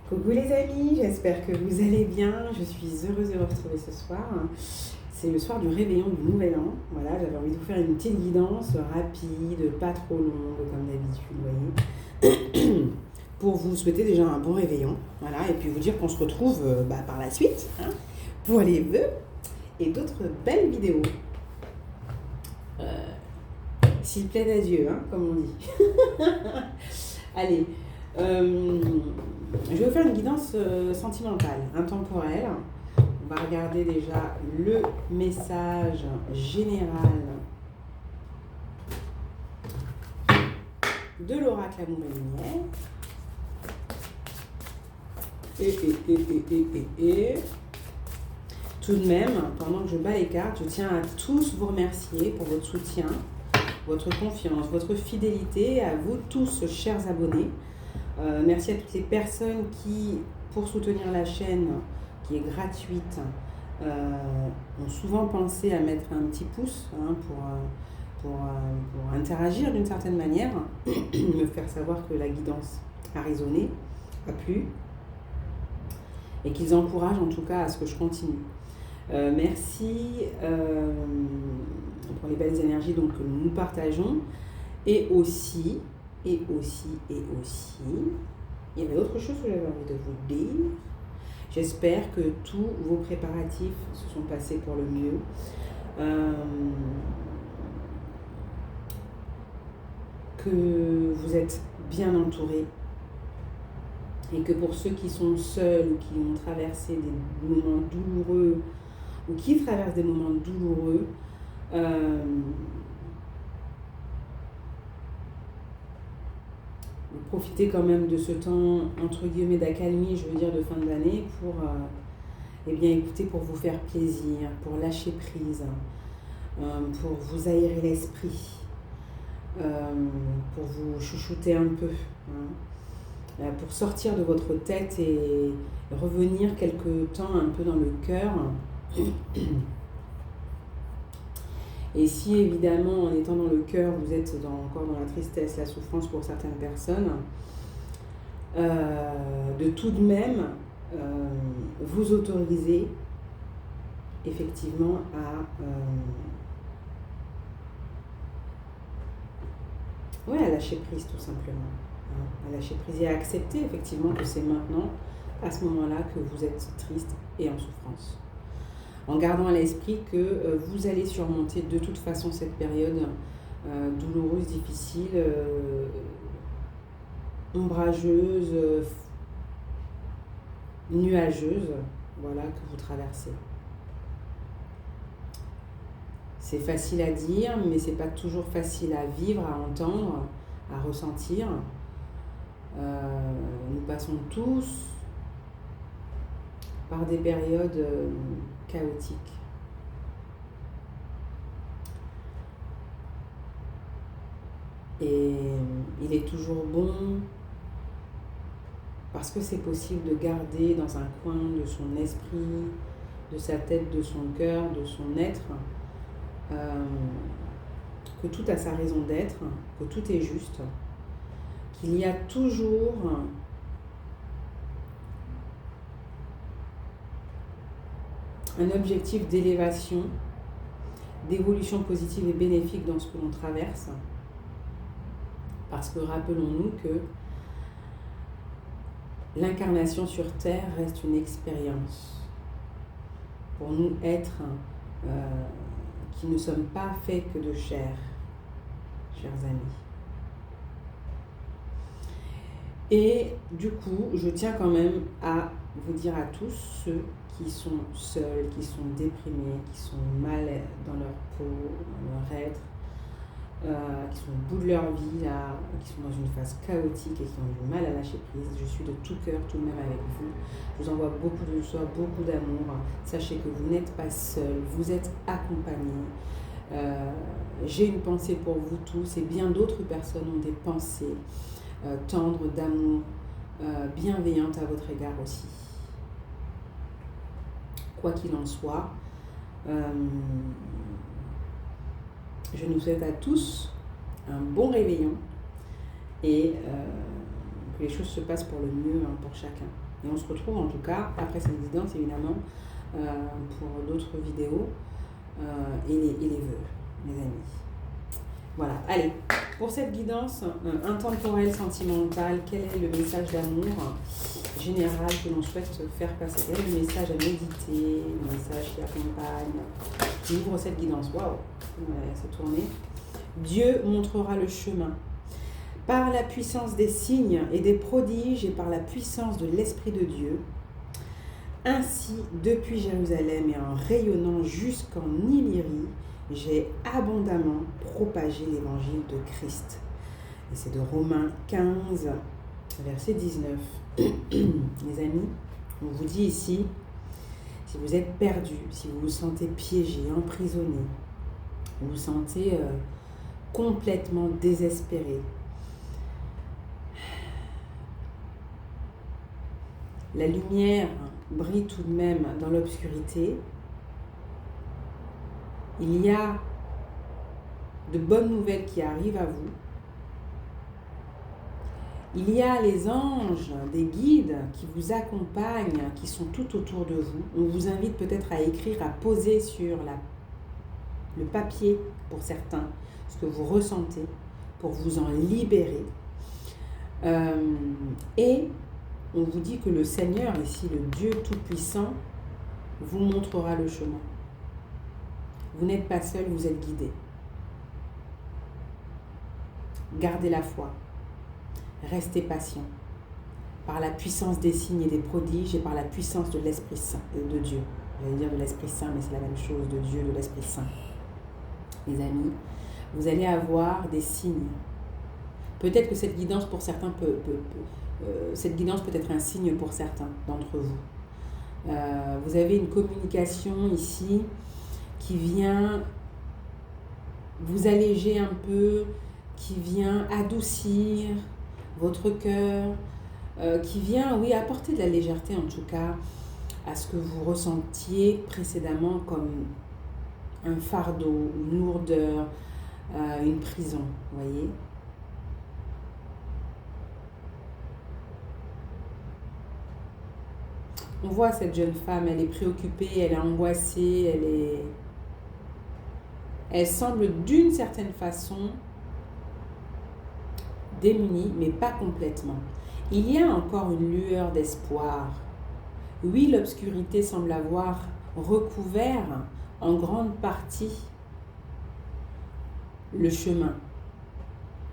Coucou les amis, j'espère que vous allez bien. Je suis heureuse de vous retrouver ce soir. C'est le soir du réveillon du Nouvel An. Voilà, j'avais envie de vous faire une petite guidance rapide, pas trop longue comme d'habitude, vous voyez. Pour vous souhaiter déjà un bon réveillon. Voilà, et puis vous dire qu'on se retrouve par la suite pour les vœux et d'autres belles vidéos. S'il plaît à Dieu, comme on dit. Allez. Je vais vous faire une guidance sentimentale, intemporelle. On va regarder déjà le message général de l'oracle Amour et Lumière. Et tout de même, pendant que je bats les cartes, je tiens à tous vous remercier pour votre soutien, votre confiance, votre fidélité, à vous tous, chers abonnés. Merci à toutes les personnes qui, pour soutenir la chaîne, qui est gratuite, ont souvent pensé à mettre un petit pouce pour interagir d'une certaine manière, me faire savoir que la guidance a résonné, a plu, et qu'ils encouragent en tout cas à ce que je continue. Merci pour les belles énergies donc, que nous partageons, et aussi, il y avait autre chose que j'avais envie de vous dire. J'espère que tous vos préparatifs se sont passés pour le mieux. Que vous êtes bien entourés. Et que pour ceux qui sont seuls ou qui ont traversé des moments douloureux ou qui traversent des moments douloureux, profitez quand même de ce temps, entre guillemets, d'accalmie, je veux dire, de fin d'année, pour écouter, pour vous faire plaisir, pour lâcher prise, pour vous aérer l'esprit, pour vous chouchouter un peu, pour sortir de votre tête et revenir quelque temps un peu dans le cœur. Et si évidemment, en étant dans le cœur, vous êtes encore dans la tristesse, la souffrance pour certaines personnes, de tout de même vous autoriser effectivement à lâcher prise tout simplement. À lâcher prise et à accepter effectivement que c'est maintenant, à ce moment-là, que vous êtes triste et en souffrance. En gardant à l'esprit que vous allez surmonter de toute façon cette période douloureuse, difficile, ombrageuse, nuageuse, voilà, que vous traversez. C'est facile à dire, mais c'est pas toujours facile à vivre, à entendre, à ressentir. Nous passons tous par des périodes chaotiques. Et il est toujours bon, parce que c'est possible de garder dans un coin de son esprit, de sa tête, de son cœur, de son être, que tout a sa raison d'être, que tout est juste, qu'il y a toujours un objectif d'élévation, d'évolution positive et bénéfique dans ce que l'on traverse. Parce que rappelons-nous que l'incarnation sur Terre reste une expérience. Pour nous, êtres qui ne sommes pas faits que de chair, chers amis. Et du coup, je tiens quand même à vous dire à tous ceux qui sont seuls, qui sont déprimés, qui sont mal dans leur peau, dans leur être, qui sont au bout de leur vie, là, qui sont dans une phase chaotique et qui ont du mal à lâcher prise. Je suis de tout cœur tout de même avec vous. Je vous envoie beaucoup de joie, beaucoup d'amour. Sachez que vous n'êtes pas seuls, vous êtes accompagnés. J'ai une pensée pour vous tous et bien d'autres personnes ont des pensées tendres, d'amour, bienveillantes à votre égard aussi. Quoi qu'il en soit, je nous souhaite à tous un bon réveillon et que les choses se passent pour le mieux pour chacun. Et on se retrouve en tout cas, après cette guidance évidemment, pour d'autres vidéos et les vœux, mes amis. Voilà, allez, pour cette guidance intemporelle, sentimentale, quel est le message d'amour général que l'on souhaite faire passer? Quel est le message à méditer, le message qui accompagne, qui ouvre cette guidance? Waouh, c'est tourné. Dieu montrera le chemin. Par la puissance des signes et des prodiges et par la puissance de l'Esprit de Dieu, ainsi depuis Jérusalem et en rayonnant jusqu'en Illyrie, j'ai abondamment propagé l'évangile de Christ. Et c'est de Romains 15, verset 19. Les amis, on vous dit ici, si vous êtes perdu, si vous vous sentez piégé, emprisonné, vous vous sentez complètement désespéré, la lumière brille tout de même dans l'obscurité. Il y a de bonnes nouvelles qui arrivent à vous. Il y a les anges, des guides qui vous accompagnent, qui sont tout autour de vous. On vous invite peut-être à écrire, à poser sur le papier, pour certains, ce que vous ressentez, pour vous en libérer. Et on vous dit que le Seigneur, ici le Dieu Tout-Puissant, vous montrera le chemin. Vous n'êtes pas seul, vous êtes guidé. Gardez la foi. Restez patient. Par la puissance des signes et des prodiges et par la puissance de l'Esprit Saint, de Dieu. J'allais dire de l'Esprit Saint, mais c'est la même chose, de Dieu, de l'Esprit Saint. Les amis, vous allez avoir des signes. Peut-être que cette guidance pour certains cette guidance peut être un signe pour certains d'entre vous. Vous avez une communication ici qui vient vous alléger un peu, qui vient adoucir votre cœur, qui vient, oui, apporter de la légèreté en tout cas à ce que vous ressentiez précédemment comme un fardeau, une lourdeur, une prison, vous voyez. On voit cette jeune femme, elle est préoccupée, elle est angoissée, elle semble d'une certaine façon démunie, mais pas complètement. Il y a encore une lueur d'espoir. Oui, l'obscurité semble avoir recouvert en grande partie le chemin.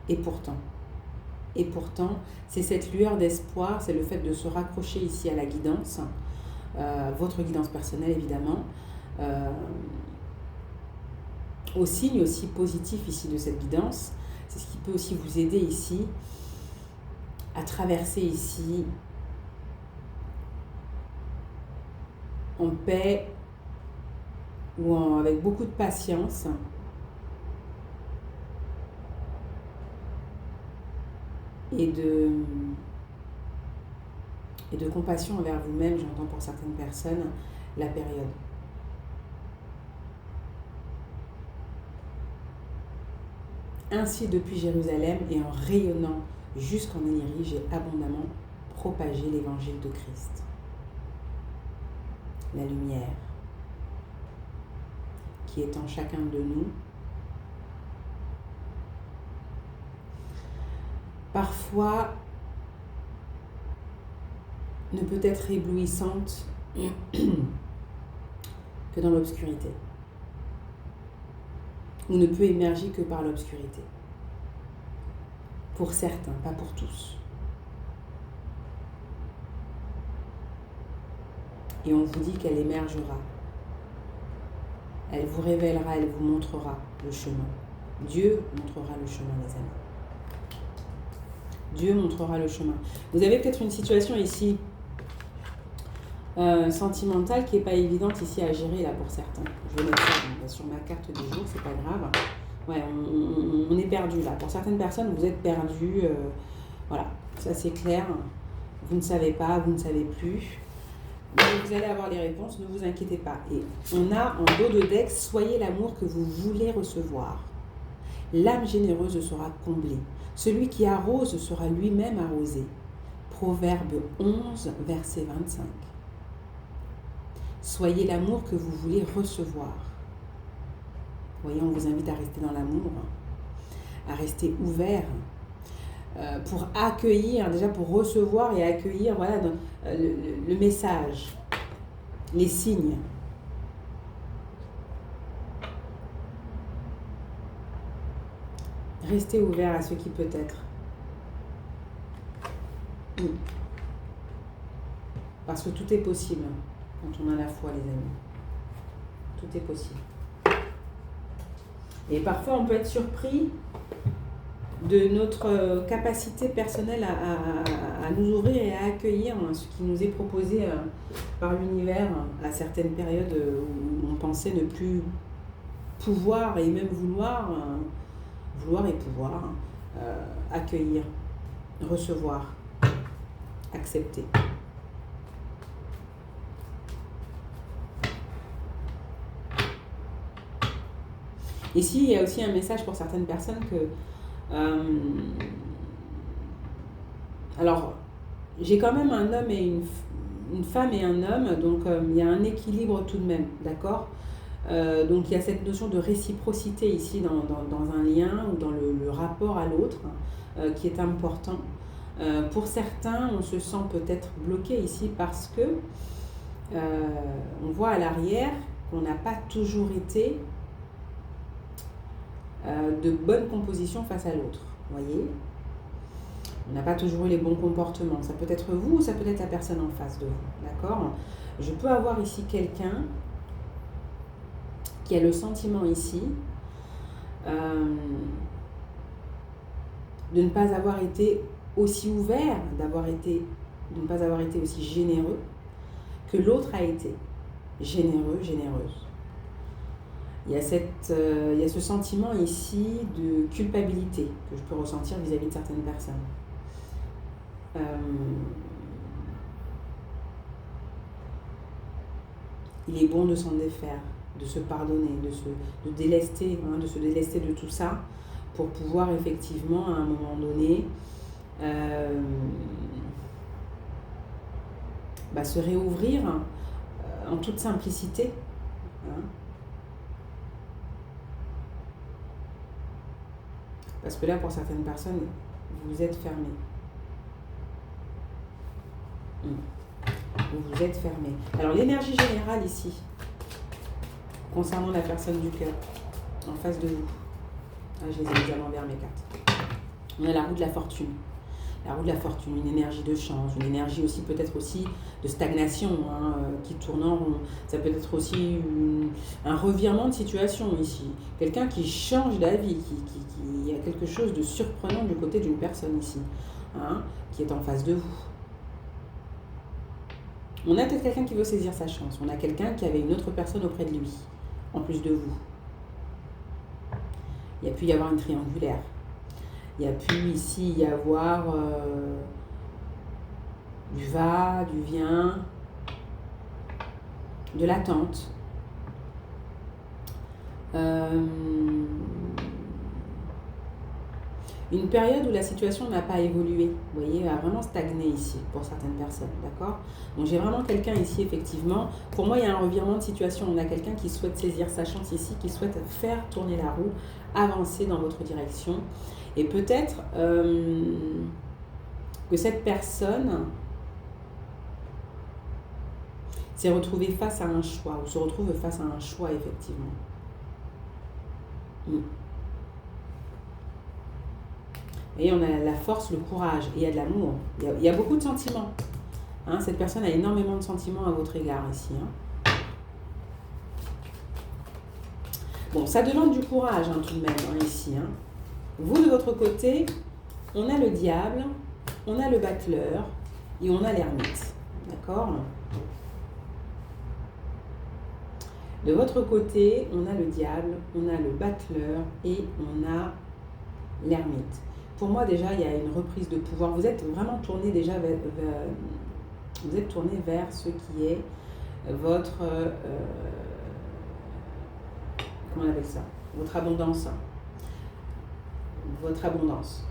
Et pourtant, c'est cette lueur d'espoir, c'est le fait de se raccrocher ici à la guidance, votre guidance personnelle évidemment, au signe aussi positif ici de cette guidance. C'est ce qui peut aussi vous aider ici à traverser ici en paix ou avec beaucoup de patience. Et de compassion envers vous-même, j'entends pour certaines personnes, la période. Ainsi, depuis Jérusalem et en rayonnant jusqu'en Illyrie, j'ai abondamment propagé l'évangile de Christ. La lumière qui est en chacun de nous. Parfois, ne peut être éblouissante que dans l'obscurité. Ou ne peut émerger que par l'obscurité. Pour certains, pas pour tous. Et on vous dit qu'elle émergera. Elle vous révélera, elle vous montrera le chemin. Dieu montrera le chemin, les amis. Dieu montrera le chemin. Vous avez peut-être une situation ici sentimentale qui n'est pas évidente ici à gérer là pour certains. Je vais mettre ça sur ma carte du jour, c'est pas grave. Ouais, on est perdu là. Pour certaines personnes, vous êtes perdu. Voilà, ça c'est clair. Vous ne savez pas, vous ne savez plus. Mais vous allez avoir les réponses, ne vous inquiétez pas. Et on a en dos de deck, soyez l'amour que vous voulez recevoir. L'âme généreuse sera comblée. Celui qui arrose sera lui-même arrosé. Proverbe 11, verset 25. Soyez l'amour que vous voulez recevoir. Vous voyez, on vous invite à rester dans l'amour, à rester ouvert pour accueillir, déjà pour recevoir et accueillir voilà, le message, les signes. Restez ouvert à ce qui peut être. Parce que tout est possible quand on a la foi, les amis. Tout est possible. Et parfois, on peut être surpris de notre capacité personnelle à nous ouvrir et à accueillir ce qui nous est proposé par l'univers à certaines périodes où on pensait ne plus pouvoir et même vouloir et pouvoir accueillir, recevoir, accepter. Ici, il y a aussi un message pour certaines personnes que... alors, j'ai quand même un homme et une femme et un homme, donc il y a un équilibre tout de même, d'accord ? Donc il y a cette notion de réciprocité ici dans un lien ou dans le rapport à l'autre qui est important. Pour certains, on se sent peut-être bloqué ici parce que on voit à l'arrière qu'on n'a pas toujours été de bonne composition face à l'autre. Vous voyez ? On n'a pas toujours eu les bons comportements. Ça peut être vous ou ça peut être la personne en face de vous. D'accord ? Je peux avoir ici quelqu'un qui a le sentiment ici de ne pas avoir été aussi ouvert, de ne pas avoir été aussi généreux que l'autre a été. Généreux, généreuse. Il y a ce sentiment ici de culpabilité que je peux ressentir vis-à-vis de certaines personnes. Il est bon de s'en défaire, de se pardonner, de se délester de tout ça pour pouvoir effectivement à un moment donné se réouvrir en toute simplicité. Parce que là, pour certaines personnes, vous êtes fermés. Vous êtes fermés. Alors, l'énergie générale ici, concernant la personne du cœur, en face de vous. Ah, je les ai mis à l'envers, mes cartes. On a la roue de la fortune. La roue de la fortune, une énergie de chance, une énergie aussi peut-être aussi de stagnation qui tourne en rond. Ça peut être aussi un revirement de situation ici. Quelqu'un qui change d'avis, qui a quelque chose de surprenant du côté d'une personne ici, qui est en face de vous. On a peut-être quelqu'un qui veut saisir sa chance. On a quelqu'un qui avait une autre personne auprès de lui, en plus de vous. Il y a pu y avoir une triangulaire. Il y a pu ici y avoir du va, du vient, de l'attente. Une période où la situation n'a pas évolué, vous voyez, a vraiment stagné ici pour certaines personnes, d'accord ? Donc j'ai vraiment quelqu'un ici, effectivement. Pour moi, il y a un revirement de situation. On a quelqu'un qui souhaite saisir sa chance ici, qui souhaite faire tourner la roue, avancer dans votre direction. Et peut-être que cette personne s'est retrouvée face à un choix, ou se retrouve face à un choix, effectivement. Et on a la force, le courage, et il y a de l'amour. Il y a beaucoup de sentiments. Cette personne a énormément de sentiments à votre égard ici. Bon, ça demande du courage tout de même ici. Vous, de votre côté, on a le diable, on a le battleur et on a l'ermite. D'accord ? De votre côté, on a le diable, on a le battleur et on a l'ermite. Pour moi, déjà, il y a une reprise de pouvoir. Vous êtes vraiment tourné déjà vers ce qui est votre... comment on appelle ça ? Votre abondance. Votre abondance.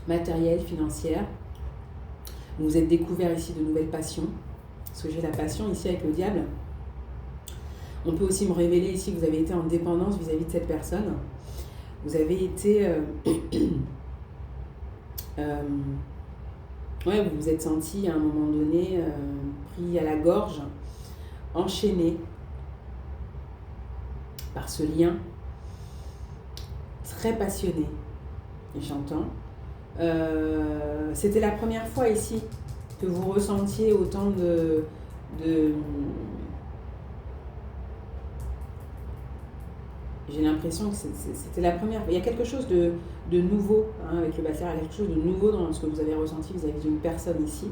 matérielle, financière. Vous vous êtes découvert ici de nouvelles passions. Parce que j'ai la passion ici avec le diable. On peut aussi me révéler ici que vous avez été en dépendance vis-à-vis de cette personne. Vous avez été... ouais, vous vous êtes senti à un moment donné pris à la gorge, enchaîné par ce lien très passionné. Et j'entends. C'était la première fois ici que vous ressentiez autant de j'ai l'impression que c'était la première. Il y a quelque chose de nouveau avec le bachelor, il y a quelque chose de nouveau dans ce que vous avez ressenti vis-à-vis d'une personne ici,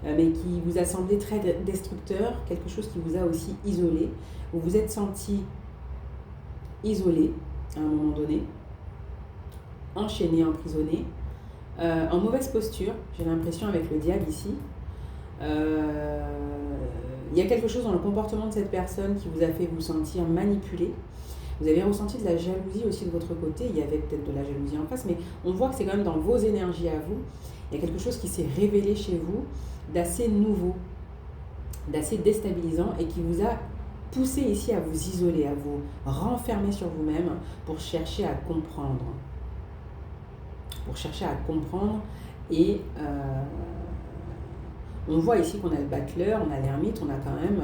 mais qui vous a semblé très destructeur, quelque chose qui vous a aussi isolé. Vous vous êtes senti isolé à un moment donné, enchaîné, emprisonné, en mauvaise posture, j'ai l'impression avec le diable ici. Il y a quelque chose dans le comportement de cette personne qui vous a fait vous sentir manipulé. Vous avez ressenti de la jalousie aussi de votre côté, il y avait peut-être de la jalousie en face, mais on voit que c'est quand même dans vos énergies à vous, il y a quelque chose qui s'est révélé chez vous d'assez nouveau, d'assez déstabilisant et qui vous a poussé ici à vous isoler, à vous renfermer sur vous-même pour chercher à comprendre. Pour chercher à comprendre et on voit ici qu'on a le battleur, on a l'ermite, on a quand même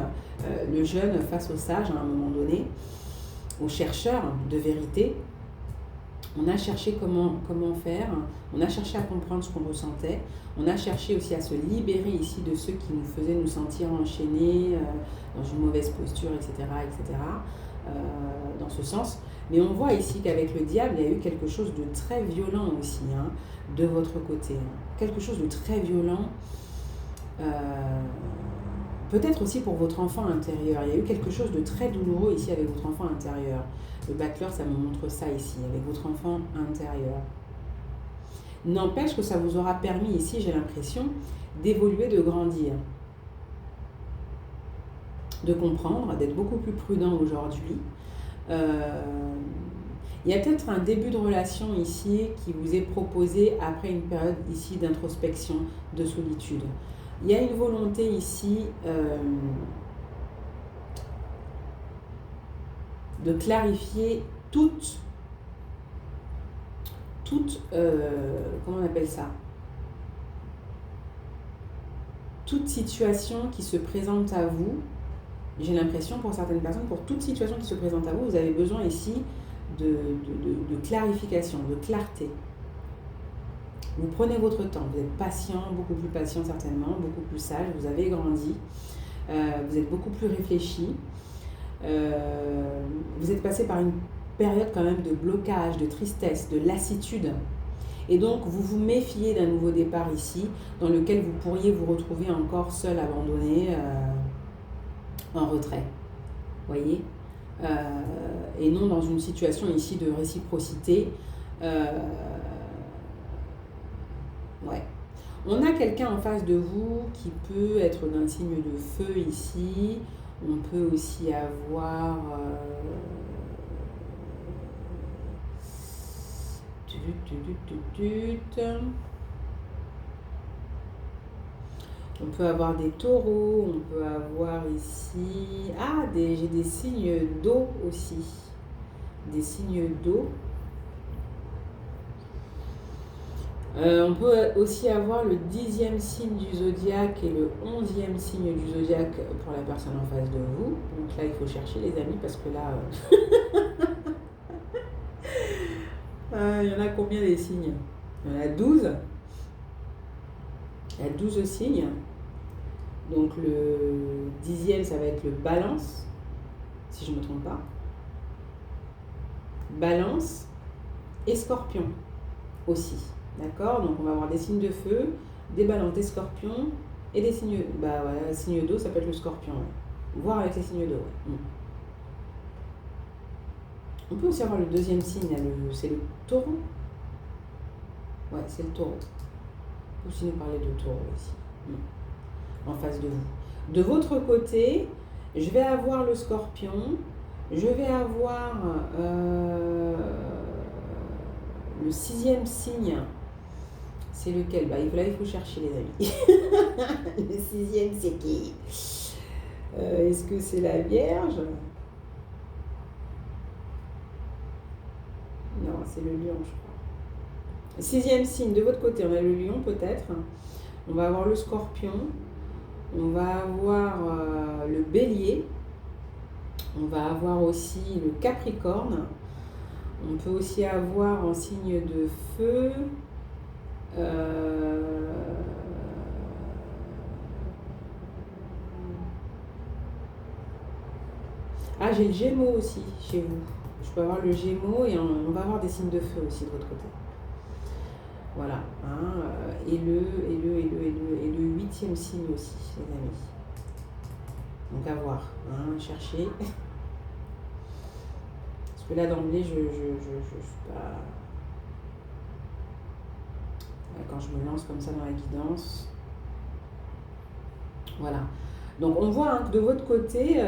le jeune face au sage à un moment donné, au chercheur de vérité. On a cherché comment faire, on a cherché à comprendre ce qu'on ressentait, on a cherché aussi à se libérer ici de ceux qui nous faisaient nous sentir enchaînés, dans une mauvaise posture, etc., etc., dans ce sens. Mais on voit ici qu'avec le diable, il y a eu quelque chose de très violent aussi, de votre côté. Quelque chose de très violent, peut-être aussi pour votre enfant intérieur. Il y a eu quelque chose de très douloureux ici avec votre enfant intérieur. Le bachelor, ça me montre ça ici, avec votre enfant intérieur. N'empêche que ça vous aura permis ici, j'ai l'impression, d'évoluer, de grandir, de comprendre, d'être beaucoup plus prudent aujourd'hui. Il y a peut-être un début de relation ici qui vous est proposé après une période ici d'introspection, de solitude. Il y a une volonté ici de clarifier toute comment on appelle ça? Toute situation qui se présente à vous. J'ai l'impression pour certaines personnes, pour toute situation qui se présente à vous, vous avez besoin ici de clarification, de clarté. Vous prenez votre temps, vous êtes patient, beaucoup plus patient certainement, beaucoup plus sage, vous avez grandi, vous êtes beaucoup plus réfléchi, vous êtes passé par une période quand même de blocage, de tristesse, de lassitude. Et donc vous vous méfiez d'un nouveau départ ici, dans lequel vous pourriez vous retrouver encore seul, abandonné, en retrait, voyez, et non dans une situation ici de réciprocité. Ouais. On a quelqu'un en face de vous qui peut être d'un signe de feu ici. On peut aussi avoir on peut avoir des taureaux, on peut avoir ici... Ah, j'ai des signes d'eau aussi. Des signes d'eau. On peut aussi avoir le 10e signe du zodiaque et le 11e signe du zodiaque pour la personne en face de vous. Donc là, il faut chercher les amis parce que là... il y en a combien des signes? Il y en a 12. Il y a 12 signes. Donc le 10e, ça va être le balance, si je ne me trompe pas. Balance et scorpion aussi. D'accord? Donc on va avoir des signes de feu, des balances, des scorpions et des signes... Bah voilà, signe d'eau, ça peut être le scorpion. Ouais. Voir avec les signes d'eau. Ouais. On peut aussi avoir le deuxième signe, c'est le taureau. Ouais, c'est le taureau. On peut aussi nous parler de taureau ici. En face de vous. De votre côté, je vais avoir le scorpion, je vais avoir le 6e signe C'est lequel? Bah, là, il faut chercher, les amis. Le 6e, c'est qui? Est-ce que c'est la Vierge? Non, c'est le Lion, je crois. 6e signe, de votre côté, on a le Lion peut-être. On va avoir le Scorpion. On va avoir le Bélier. On va avoir aussi le Capricorne. On peut aussi avoir en signe de feu ah, j'ai le Gémeaux aussi chez vous. Je peux avoir le Gémeaux et on va avoir des signes de feu aussi de votre côté. Voilà. Hein, et le 8e signe aussi, les amis. Donc à voir. Hein, chercher. Parce que là, d'emblée, je suis pas... Quand je me lance comme ça dans la guidance. Voilà. Donc on voit hein, que de votre côté,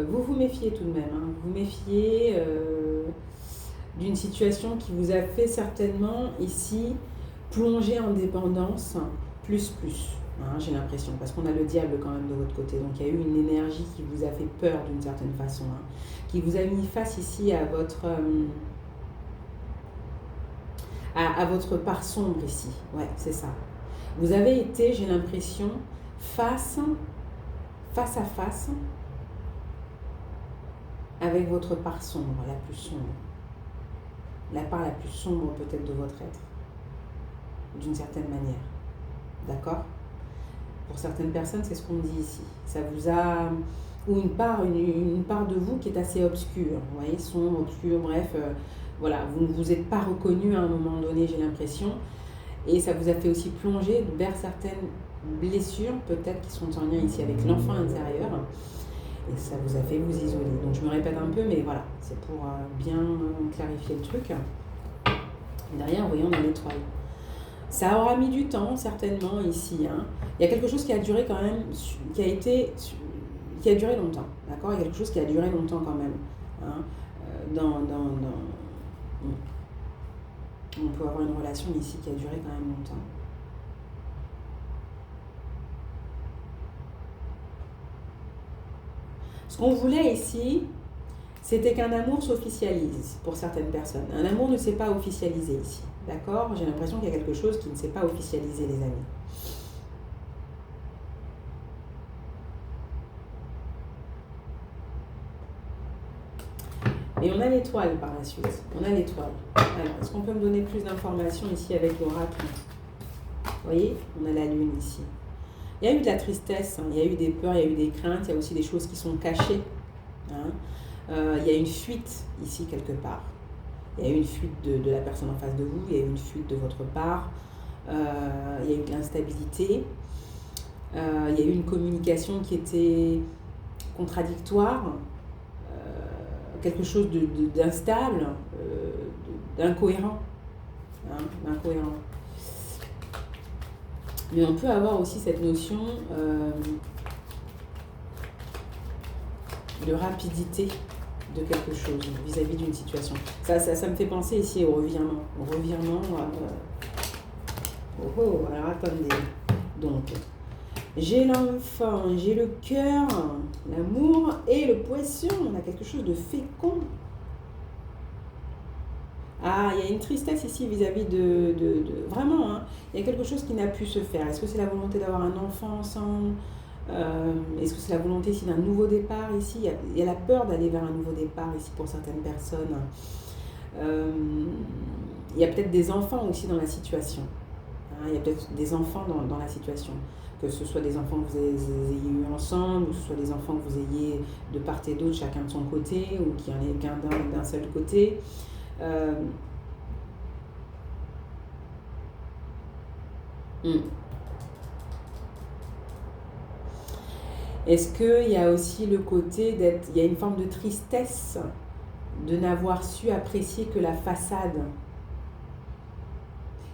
vous vous méfiez tout de même. Hein. Vous méfiez d'une situation qui vous a fait certainement ici plonger en dépendance plus. Hein, j'ai l'impression, parce qu'on a le diable quand même de votre côté. Donc il y a eu une énergie qui vous a fait peur d'une certaine façon. Hein, qui vous a mis face ici à votre... à votre part sombre ici. Ouais, c'est ça. Vous avez été, j'ai l'impression, face à face avec votre part sombre, la plus sombre. La part la plus sombre peut-être de votre être. D'une certaine manière. D'accord? Pour certaines personnes, c'est ce qu'on dit ici. Ça vous a... Ou une part de vous qui est assez obscure. Vous voyez, sombre, obscure, bref... voilà, vous ne vous êtes pas reconnu à un moment donné, j'ai l'impression. Et ça vous a fait aussi plonger vers certaines blessures, peut-être qui sont en lien ici avec l'enfant intérieur. Et ça vous a fait vous isoler. Donc je me répète un peu, mais voilà, c'est pour bien clarifier le truc. Et derrière, vous voyez, on a l'étoile. Ça aura mis du temps, certainement, ici. Hein. Il y a quelque chose qui a duré quand même, qui a duré longtemps. D'accord? Il y a quelque chose qui a duré longtemps quand même. Hein. On peut avoir une relation ici qui a duré quand même longtemps. Ce qu'on voulait ici, c'était qu'un amour s'officialise pour certaines personnes. Un amour ne s'est pas officialisé ici. D'accord? J'ai l'impression qu'il y a quelque chose qui ne s'est pas officialisé, les amis. Et on a l'étoile par la suite. On a l'étoile. Alors, est-ce qu'on peut me donner plus d'informations ici avec l'oracle? Vous voyez, on a la lune ici. Il y a eu de la tristesse, hein. Il y a eu des peurs, il y a eu des craintes, il y a aussi des choses qui sont cachées. Hein. Il y a une fuite ici quelque part. Il y a eu une fuite de la personne en face de vous, il y a eu une fuite de votre part, il y a eu de l'instabilité, il y a eu une communication qui était contradictoire, quelque chose d'instable, d'incohérent. Hein, d'incohérent. Mais on peut avoir aussi cette notion de rapidité de quelque chose vis-à-vis d'une situation. Ça me fait penser ici au revirement. Au revirement... alors attendez. Donc, j'ai l'enfant, j'ai le cœur, l'amour et le poisson. On a quelque chose de fécond. Ah, il y a une tristesse ici vis-à-vis de vraiment, hein, il y a quelque chose qui n'a pu se faire. Est-ce que c'est la volonté d'avoir un enfant ensemble? Est-ce que c'est la volonté ici d'un nouveau départ ici? Il y a la peur d'aller vers un nouveau départ ici pour certaines personnes. Il y a peut-être des enfants aussi dans la situation. Hein, il y a peut-être des enfants dans la situation. Que ce soit des enfants que vous ayez eu ensemble, ou que ce soit des enfants que vous ayez de part et d'autre, chacun de son côté, ou qu'il y en ait qu'un d'un seul côté. Est-ce qu'il y a aussi le côté d'être... Il y a une forme de tristesse de n'avoir su apprécier que la façade.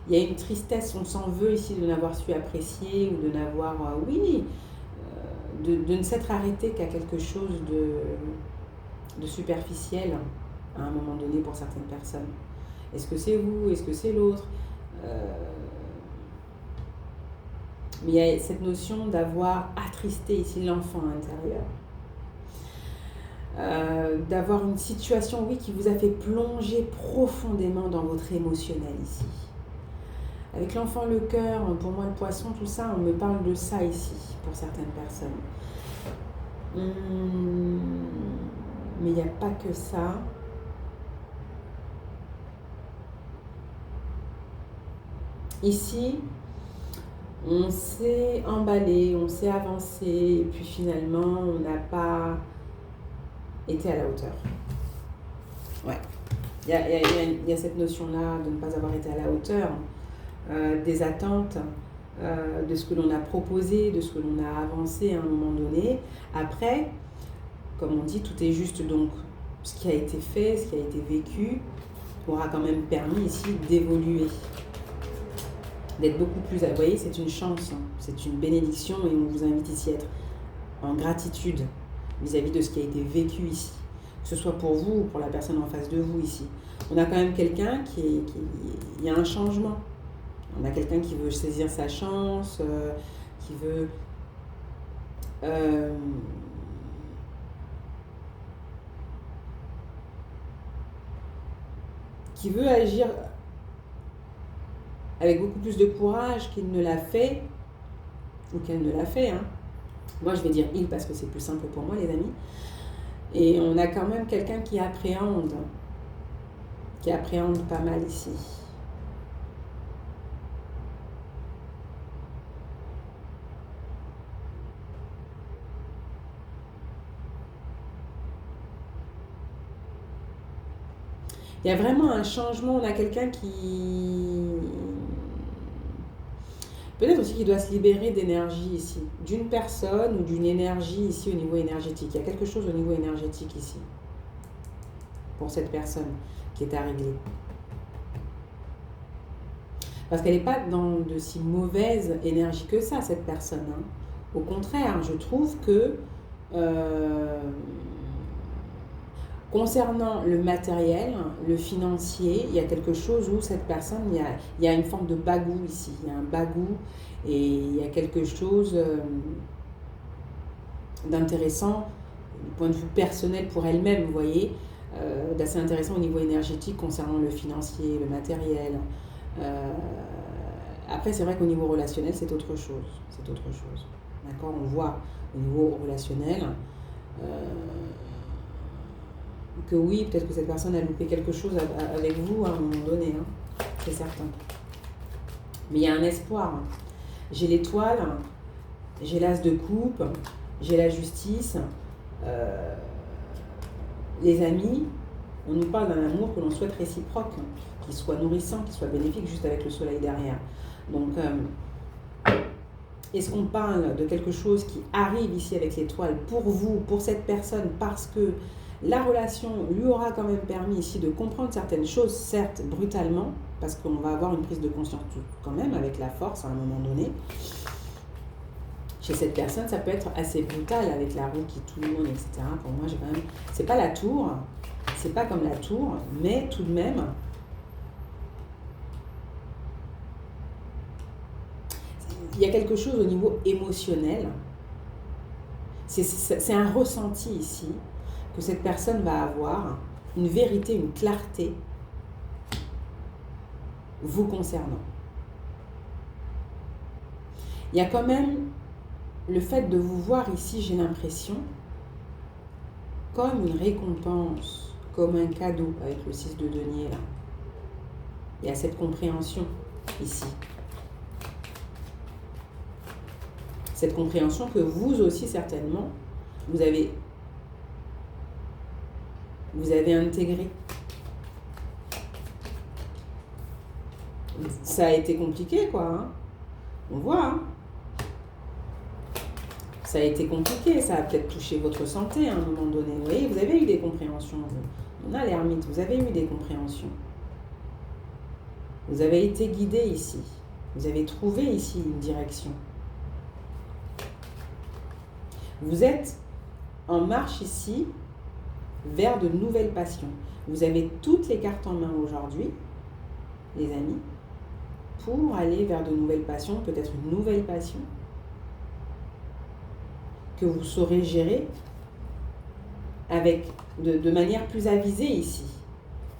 Il y a une tristesse, on s'en veut ici de n'avoir su apprécier ou de n'avoir... de ne s'être arrêté qu'à quelque chose de superficiel à un moment donné pour certaines personnes. Est-ce que c'est vous? Est-ce que c'est l'autre? Mais il y a cette notion d'avoir attristé ici l'enfant à l'intérieur. D'avoir une situation, oui, qui vous a fait plonger profondément dans votre émotionnel ici. Avec l'enfant, le cœur, pour moi le poisson, tout ça, on me parle de ça ici, pour certaines personnes. Mais il n'y a pas que ça. Ici, on s'est emballé, on s'est avancé, et puis finalement, on n'a pas été à la hauteur. Ouais. Il y a cette notion-là de ne pas avoir été à la hauteur des attentes, de ce que l'on a proposé, de ce que l'on a avancé à un moment donné. Après, comme on dit, tout est juste, donc ce qui a été fait, ce qui a été vécu, aura quand même permis ici d'évoluer, d'être beaucoup plus... Vous voyez, c'est une chance, c'est une bénédiction et on vous invite ici à être en gratitude vis-à-vis de ce qui a été vécu ici, que ce soit pour vous ou pour la personne en face de vous ici. On a quand même quelqu'un il y a un changement. On a quelqu'un qui veut saisir sa chance, qui veut... qui veut agir avec beaucoup plus de courage qu'il ne l'a fait, ou qu'elle ne l'a fait. Hein. Moi, je vais dire il parce que c'est plus simple pour moi, les amis. Et on a quand même quelqu'un qui appréhende pas mal ici. Il y a vraiment un changement, on a quelqu'un qui... Peut-être aussi qu'il doit se libérer d'énergie ici, d'une personne ou d'une énergie ici au niveau énergétique. Il y a quelque chose au niveau énergétique ici, pour cette personne qui est arrivée. Parce qu'elle n'est pas dans de si mauvaise énergie que ça, cette personne. Hein. Au contraire, je trouve que... concernant le matériel, le financier, il y a quelque chose où cette personne, il y a une forme de bagout ici. Il y a un bagout et il y a quelque chose d'intéressant du point de vue personnel pour elle-même, vous voyez, d'assez intéressant au niveau énergétique concernant le financier, le matériel. Après, c'est vrai qu'au niveau relationnel, c'est autre chose. C'est autre chose. D'accord ? On voit au niveau relationnel... que oui, peut-être que cette personne a loupé quelque chose avec vous à un moment donné, hein, c'est certain. Mais il y a un espoir. J'ai l'étoile, j'ai l'as de coupe, j'ai la justice. Les amis, on nous parle d'un amour que l'on souhaite réciproque, qui soit nourrissant, qui soit bénéfique, juste avec le soleil derrière. Donc, est-ce qu'on parle de quelque chose qui arrive ici avec l'étoile pour vous, pour cette personne, parce que la relation lui aura quand même permis ici de comprendre certaines choses, certes brutalement, parce qu'on va avoir une prise de conscience quand même avec la force à un moment donné. Chez cette personne, ça peut être assez brutal avec la roue qui tourne, etc. Pour moi, j'ai quand même... C'est pas la tour, c'est pas comme la tour, mais tout de même... Il y a quelque chose au niveau émotionnel. C'est un ressenti ici que cette personne va avoir, une vérité, une clarté vous concernant. Il y a quand même le fait de vous voir ici, j'ai l'impression, comme une récompense, comme un cadeau avec le 6 de denier là. Il y a cette compréhension ici. Cette compréhension que vous aussi certainement, vous avez intégrée. Ça a été compliqué quoi, hein. On voit, hein. Ça a été compliqué, ça a peut-être touché votre santé à un moment donné. Vous voyez, vous avez eu des compréhensions. On a l'ermite, vous avez eu des compréhensions. Vous avez été guidé ici. Vous avez trouvé ici une direction. Vous êtes en marche ici vers de nouvelles passions. Vous avez toutes les cartes en main aujourd'hui, les amis, pour aller vers de nouvelles passions, peut-être une nouvelle passion que vous saurez gérer avec de manière plus avisée ici.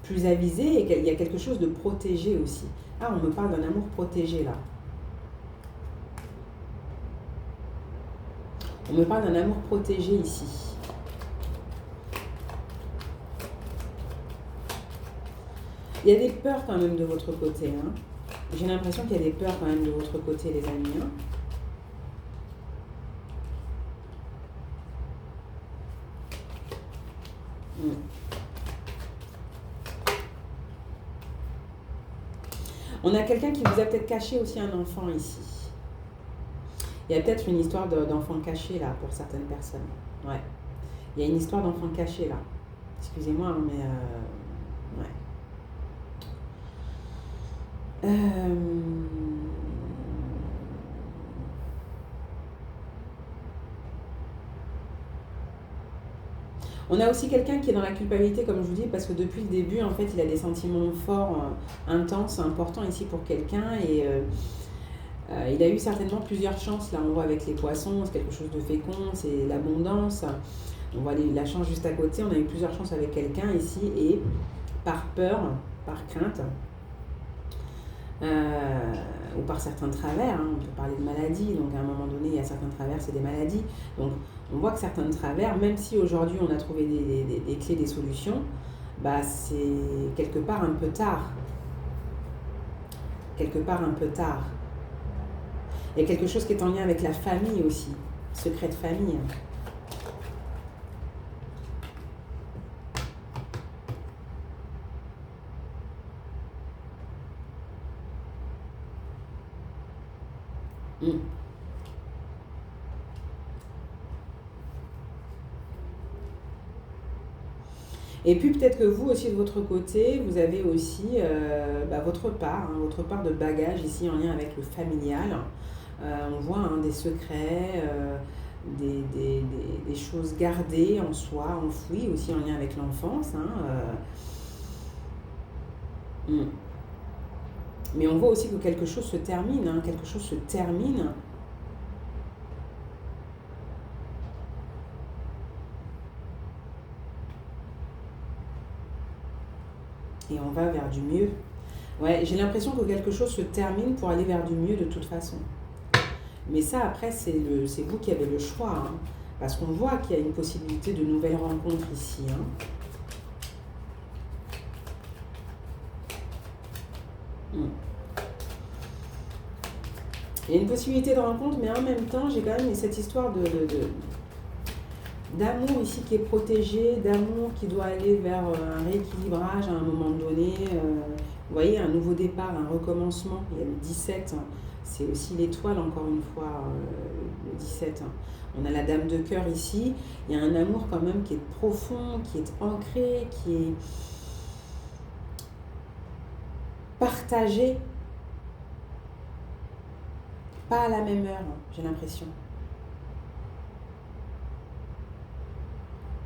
Plus avisée et qu'il y a quelque chose de protégé aussi. Ah, on me parle d'un amour protégé là. On me parle d'un amour protégé ici. Il y a des peurs quand même de votre côté. Hein. J'ai l'impression qu'il y a des peurs quand même de votre côté, les amis. Hein. On a quelqu'un qui vous a peut-être caché aussi un enfant ici. Il y a peut-être une histoire d'enfant caché là pour certaines personnes. Ouais. Il y a une histoire d'enfant caché là. Excusez-moi, hein, mais ouais. On a aussi quelqu'un qui est dans la culpabilité, comme je vous dis, parce que depuis le début, en fait, il a des sentiments forts, intenses, importants ici pour quelqu'un. Et il a eu certainement plusieurs chances. Là, on voit avec les poissons, c'est quelque chose de fécond, c'est l'abondance. On voit la chance juste à côté. On a eu plusieurs chances avec quelqu'un ici. Et par peur, par crainte, ou par certains travers, hein, on peut parler de maladies, donc à un moment donné, il y a certains travers, c'est des maladies. Donc, on voit que certains travers, même si aujourd'hui on a trouvé des clés, des solutions, bah c'est quelque part un peu tard. Quelque part un peu tard. Il y a quelque chose qui est en lien avec la famille aussi, secret de famille. Et puis peut-être que vous aussi de votre côté, vous avez aussi votre part de bagage ici en lien avec le familial. On voit hein, des secrets, des choses gardées en soi, enfouies aussi en lien avec l'enfance. Hein, Mais on voit aussi que quelque chose se termine, hein, quelque chose se termine. Et on va vers du mieux. Ouais, j'ai l'impression que quelque chose se termine pour aller vers du mieux de toute façon. Mais ça, après, c'est vous qui avez le choix. Hein, parce qu'on voit qu'il y a une possibilité de nouvelles rencontres ici. Hein. Il y a une possibilité de rencontre, mais en même temps, j'ai quand même cette histoire d'amour ici qui est protégé, d'amour qui doit aller vers un rééquilibrage à un moment donné. Vous voyez, un nouveau départ, un recommencement. Il y a le 17, hein, c'est aussi l'étoile, encore une fois, le 17. Hein. On a la dame de cœur ici. Il y a un amour quand même qui est profond, qui est ancré, qui est partagé. Pas à la même heure, j'ai l'impression.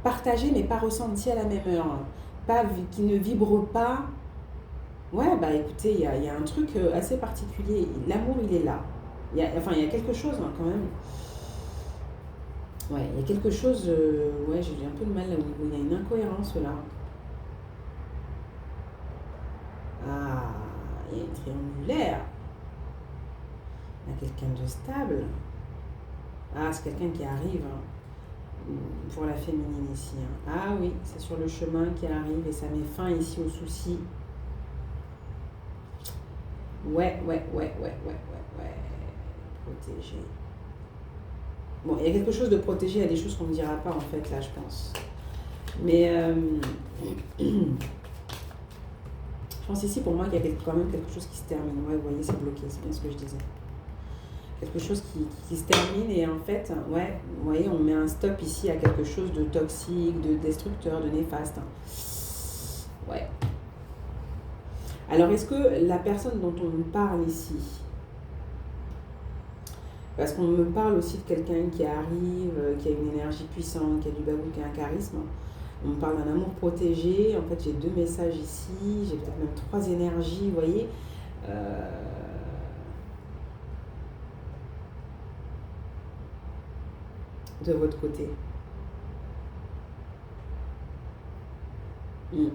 Partagé, mais pas ressenti à la même heure. Pas, qui ne vibre pas. Ouais, bah écoutez, il y a un truc assez particulier. L'amour, il est là. Il y a quelque chose hein, quand même. Ouais, il y a quelque chose. Ouais, j'ai un peu de mal là au niveau. Il y a une incohérence là. Ah, il y a une triangulaire. Il y a quelqu'un de stable. Ah, c'est quelqu'un qui arrive hein, pour la féminine ici. Hein. Ah oui, c'est sur le chemin qui arrive et ça met fin ici aux soucis. Ouais. Protégé. Bon, il y a quelque chose de protégé, il y a des choses qu'on ne dira pas en fait là, je pense. Mais je pense ici pour moi qu'il y a quand même quelque chose qui se termine. Ouais, vous voyez, c'est bloqué, c'est bien ce que je disais. Quelque chose qui se termine et en fait, ouais, vous voyez, on met un stop ici à quelque chose de toxique, de destructeur, de néfaste. Ouais. Alors, est-ce que la personne dont on me parle ici, parce qu'on me parle aussi de quelqu'un qui arrive, qui a une énergie puissante, qui a du babou, qui a un charisme, on me parle d'un amour protégé, en fait j'ai 2 messages ici, j'ai peut-être même 3 énergies, vous voyez. de votre côté. De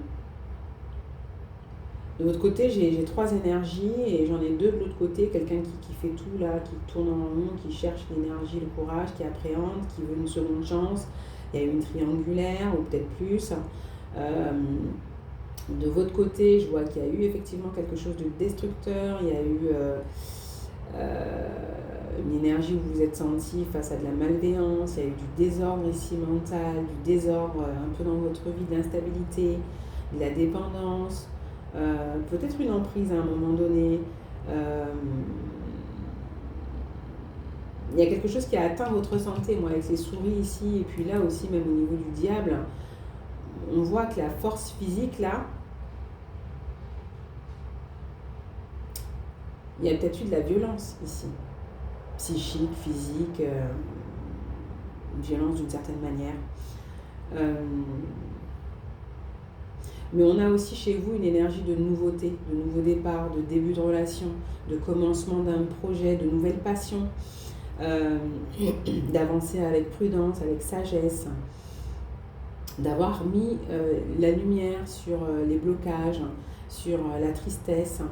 votre côté, j'ai 3 énergies et j'en ai 2 de l'autre côté. Quelqu'un qui fait tout là, qui tourne en rond, qui cherche l'énergie, le courage, qui appréhende, qui veut une seconde chance. Il y a eu une triangulaire ou peut-être plus. De votre côté, je vois qu'il y a eu effectivement quelque chose de destructeur. Il y a eu une énergie où vous vous êtes senti face à de la malveillance. Il y a eu du désordre ici mental, du désordre un peu dans votre vie, de l'instabilité, de la dépendance. Peut-être une emprise à un moment donné. Il y a quelque chose qui a atteint votre santé, moi, avec ces souris ici, et puis là aussi, même au niveau du diable, on voit que la force physique, là, il y a peut-être eu de la violence ici. Psychique, physique, une violence d'une certaine manière. Mais on a aussi chez vous une énergie de nouveauté, de nouveau départ, de début de relation, de commencement d'un projet, de nouvelles passions, d'avancer avec prudence, avec sagesse, d'avoir mis la lumière sur les blocages, sur la tristesse,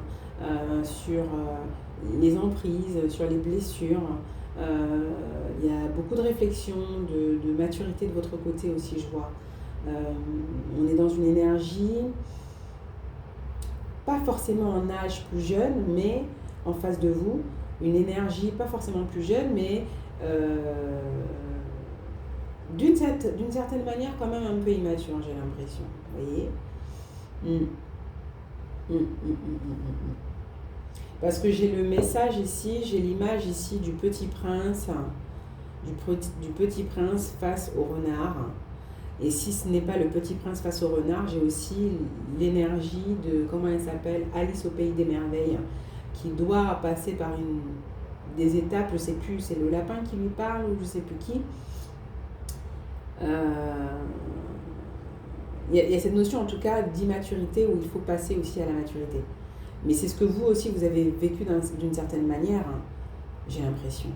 sur les emprises, sur les blessures. Il y a beaucoup de réflexion, de maturité de votre côté aussi, je vois. On est dans une énergie, pas forcément en âge plus jeune, mais en face de vous, une énergie pas forcément plus jeune, mais d'une certaine manière quand même un peu immature, j'ai l'impression. Vous voyez? Parce que j'ai le message ici, j'ai l'image ici du petit prince, du petit prince face au renard. Et si ce n'est pas le petit prince face au renard, j'ai aussi l'énergie de, comment elle s'appelle, Alice au pays des merveilles, qui doit passer par des étapes, je ne sais plus, c'est le lapin qui lui parle ou je ne sais plus qui. Il y a cette notion en tout cas d'immaturité où il faut passer aussi à la maturité. Mais c'est ce que vous aussi vous avez vécu d'une certaine manière, hein, j'ai l'impression.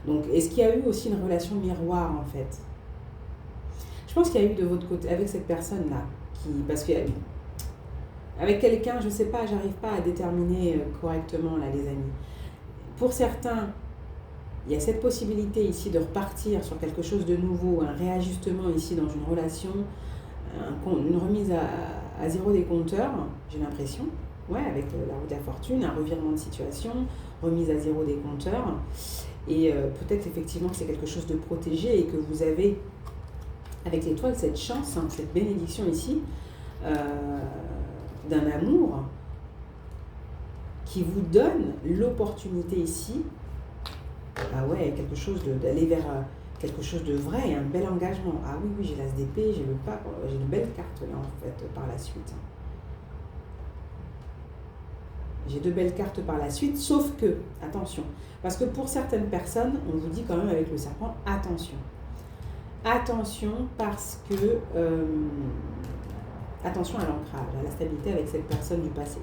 Donc, est-ce qu'il y a eu aussi une relation miroir, en fait? Je pense qu'il y a eu de votre côté, avec cette personne-là, parce qu'il y a eu, avec quelqu'un, je ne sais pas, j'arrive pas à déterminer correctement, là, les amis. Pour certains, il y a cette possibilité ici de repartir sur quelque chose de nouveau, un réajustement ici dans une relation, une remise à zéro des compteurs, j'ai l'impression, ouais, avec la roue de la fortune, un revirement de situation, remise à zéro des compteurs. Et peut-être effectivement que c'est quelque chose de protégé et que vous avez, avec l'étoile, cette chance, hein, cette bénédiction ici, d'un amour qui vous donne l'opportunité ici, ah ouais, quelque chose d'aller vers quelque chose de vrai, un bel engagement. Ah oui, oui, j'ai l'as d'épée, j'ai le pape, j'ai une belle carte là en fait par la suite. J'ai 2 belles cartes par la suite, sauf que, attention, parce que pour certaines personnes, on vous dit quand même avec le serpent, attention. Attention parce que, attention à l'ancrage, à la stabilité avec cette personne du passé.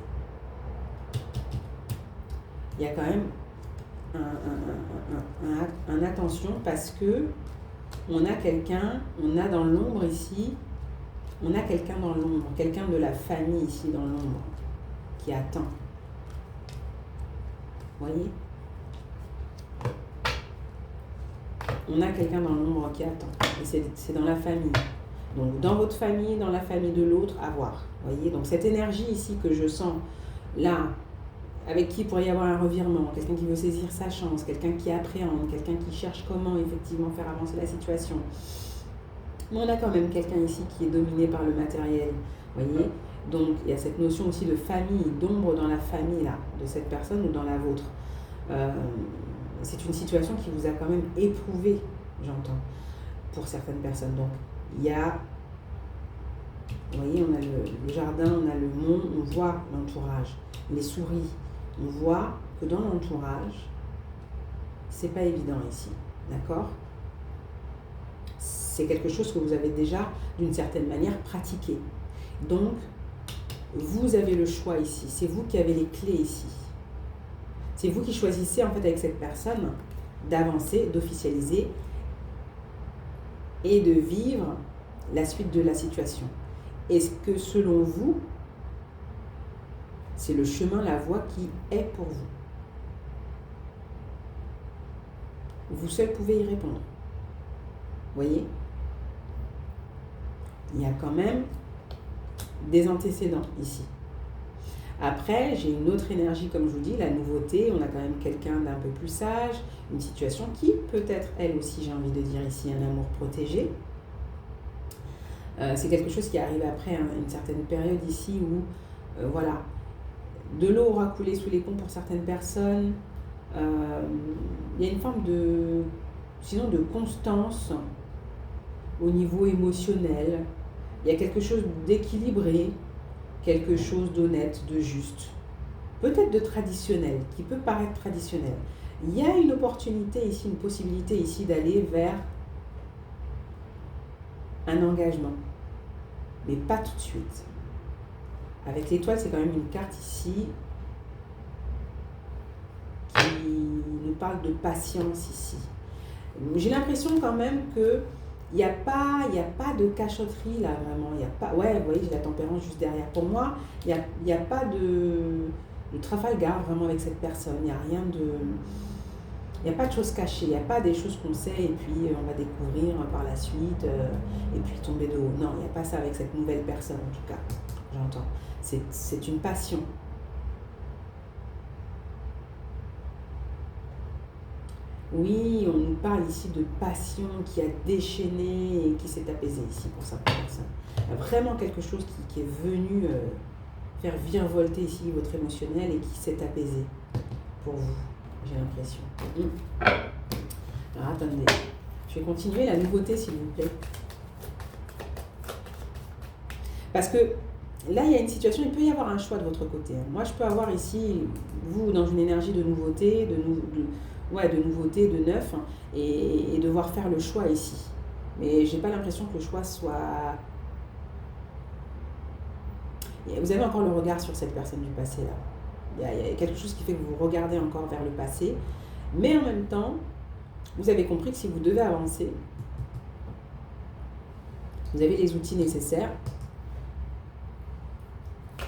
Il y a quand même un attention parce que on a quelqu'un, on a dans l'ombre ici, on a quelqu'un dans l'ombre, quelqu'un de la famille ici dans l'ombre qui attend. Vous voyez? On a quelqu'un dans l'ombre qui attend. Et c'est dans la famille. Donc dans votre famille, dans la famille de l'autre, à voir. Vous voyez? Donc cette énergie ici que je sens, là, avec qui il pourrait y avoir un revirement, quelqu'un qui veut saisir sa chance, quelqu'un qui appréhende, quelqu'un qui cherche comment effectivement faire avancer la situation. Mais on a quand même quelqu'un ici qui est dominé par le matériel. Vous voyez? Donc, il y a cette notion aussi de famille, d'ombre dans la famille là, de cette personne ou dans la vôtre. C'est une situation qui vous a quand même éprouvé, j'entends, pour certaines personnes. Donc, il y a, vous voyez, on a le jardin, on a le mont, on voit l'entourage, les souris. On voit que dans l'entourage, c'est pas évident ici, d'accord? C'est quelque chose que vous avez déjà, d'une certaine manière, pratiqué. Donc, vous avez le choix ici. C'est vous qui avez les clés ici. C'est vous qui choisissez, en fait, avec cette personne, d'avancer, d'officialiser et de vivre la suite de la situation. Est-ce que selon vous, c'est le chemin, la voie qui est pour vous? Vous seul pouvez y répondre. Voyez? Il y a quand même des antécédents ici. Après, j'ai une autre énergie, comme je vous dis, la nouveauté. On a quand même quelqu'un d'un peu plus sage, une situation qui peut-être, elle aussi, j'ai envie de dire ici, un amour protégé. C'est quelque chose qui arrive après une certaine période ici où, voilà, de l'eau aura coulé sous les ponts pour certaines personnes. Il y a une forme de, sinon, de constance au niveau émotionnel. Il y a quelque chose d'équilibré, quelque chose d'honnête, de juste, peut-être de traditionnel, qui peut paraître traditionnel. Il y a une opportunité ici, une possibilité ici d'aller vers un engagement, mais pas tout de suite. Avec l'étoile, c'est quand même une carte ici qui nous parle de patience ici. J'ai l'impression quand même que il n'y a pas de cachotterie là, vraiment. Il y a pas, ouais, vous voyez, j'ai la tempérance juste derrière. Pour moi, il n'y a pas de Trafalgar vraiment avec cette personne. Il n'y a rien de... Il n'y a pas de choses cachées. Il n'y a pas des choses qu'on sait et puis on va découvrir par la suite et puis tomber de haut. Non, il n'y a pas ça avec cette nouvelle personne en tout cas. J'entends. C'est une passion. Oui, on nous parle ici de passion qui a déchaîné et qui s'est apaisée ici pour certaines personnes. Il y a vraiment quelque chose qui est venu faire virevolter ici votre émotionnel et qui s'est apaisé pour vous, j'ai l'impression. Alors attendez, je vais continuer la nouveauté s'il vous plaît. Parce que là, il y a une situation, il peut y avoir un choix de votre côté. Moi, je peux avoir ici, vous, dans une énergie de nouveauté, de nouveauté, de neuf, et devoir faire le choix ici. Mais j'ai pas l'impression que le choix soit... Vous avez encore le regard sur cette personne du passé là. Il y a quelque chose qui fait que vous regardez encore vers le passé, mais en même temps, vous avez compris que si vous devez avancer, vous avez les outils nécessaires,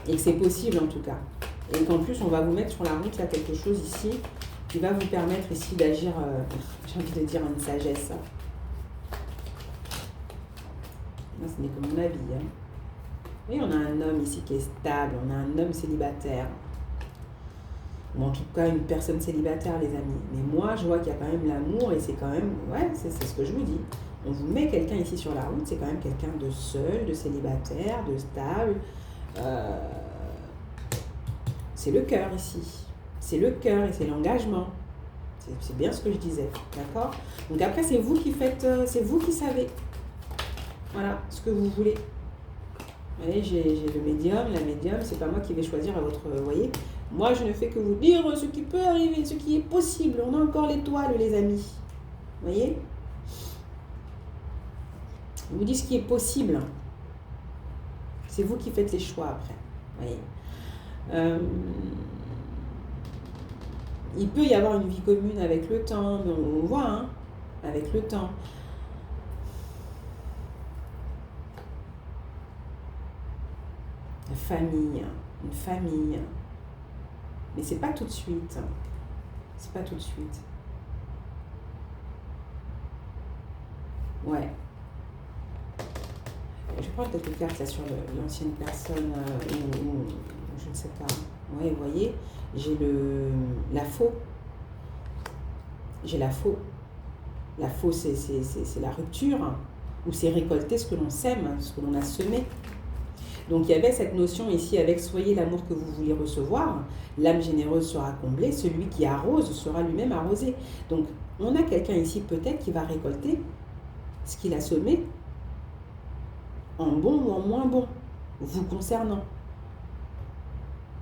et que c'est possible en tout cas. Et qu'en plus, on va vous mettre sur la route, il y a quelque chose ici qui va vous permettre ici d'agir, j'ai envie de dire, en sagesse. Là, ce n'est que mon avis. Hein. Oui, on a un homme ici qui est stable, on a un homme célibataire. Ou en tout cas, une personne célibataire, les amis. Mais moi, je vois qu'il y a quand même l'amour et c'est quand même... Ouais, c'est ce que je vous dis. On vous met quelqu'un ici sur la route, c'est quand même quelqu'un de seul, de célibataire, de stable. C'est le cœur ici. C'est le cœur et c'est l'engagement. C'est bien ce que je disais, d'accord? Donc après, c'est vous qui faites, c'est vous qui savez. Voilà, ce que vous voulez. Vous voyez, j'ai le médium, la médium, c'est pas moi qui vais choisir à votre... Vous voyez? Moi, je ne fais que vous dire ce qui peut arriver, ce qui est possible. On a encore l'étoile, les amis. Vous voyez? Je vous dis ce qui est possible. C'est vous qui faites les choix après. Vous voyez? Il peut y avoir une vie commune avec le temps, mais on voit, hein, avec le temps. La famille, une famille. Mais c'est pas tout de suite. C'est pas tout de suite. Ouais. Je prends quelques cartes là sur l'ancienne personne ou je ne sais pas. Ouais, vous voyez, j'ai la faux. J'ai la faux. La faux, c'est la rupture, où c'est récolter ce que l'on sème, ce que l'on a semé. Donc il y avait cette notion ici avec soyez l'amour que vous voulez recevoir, l'âme généreuse sera comblée, celui qui arrose sera lui-même arrosé. Donc on a quelqu'un ici peut-être qui va récolter ce qu'il a semé, en bon ou en moins bon, vous concernant.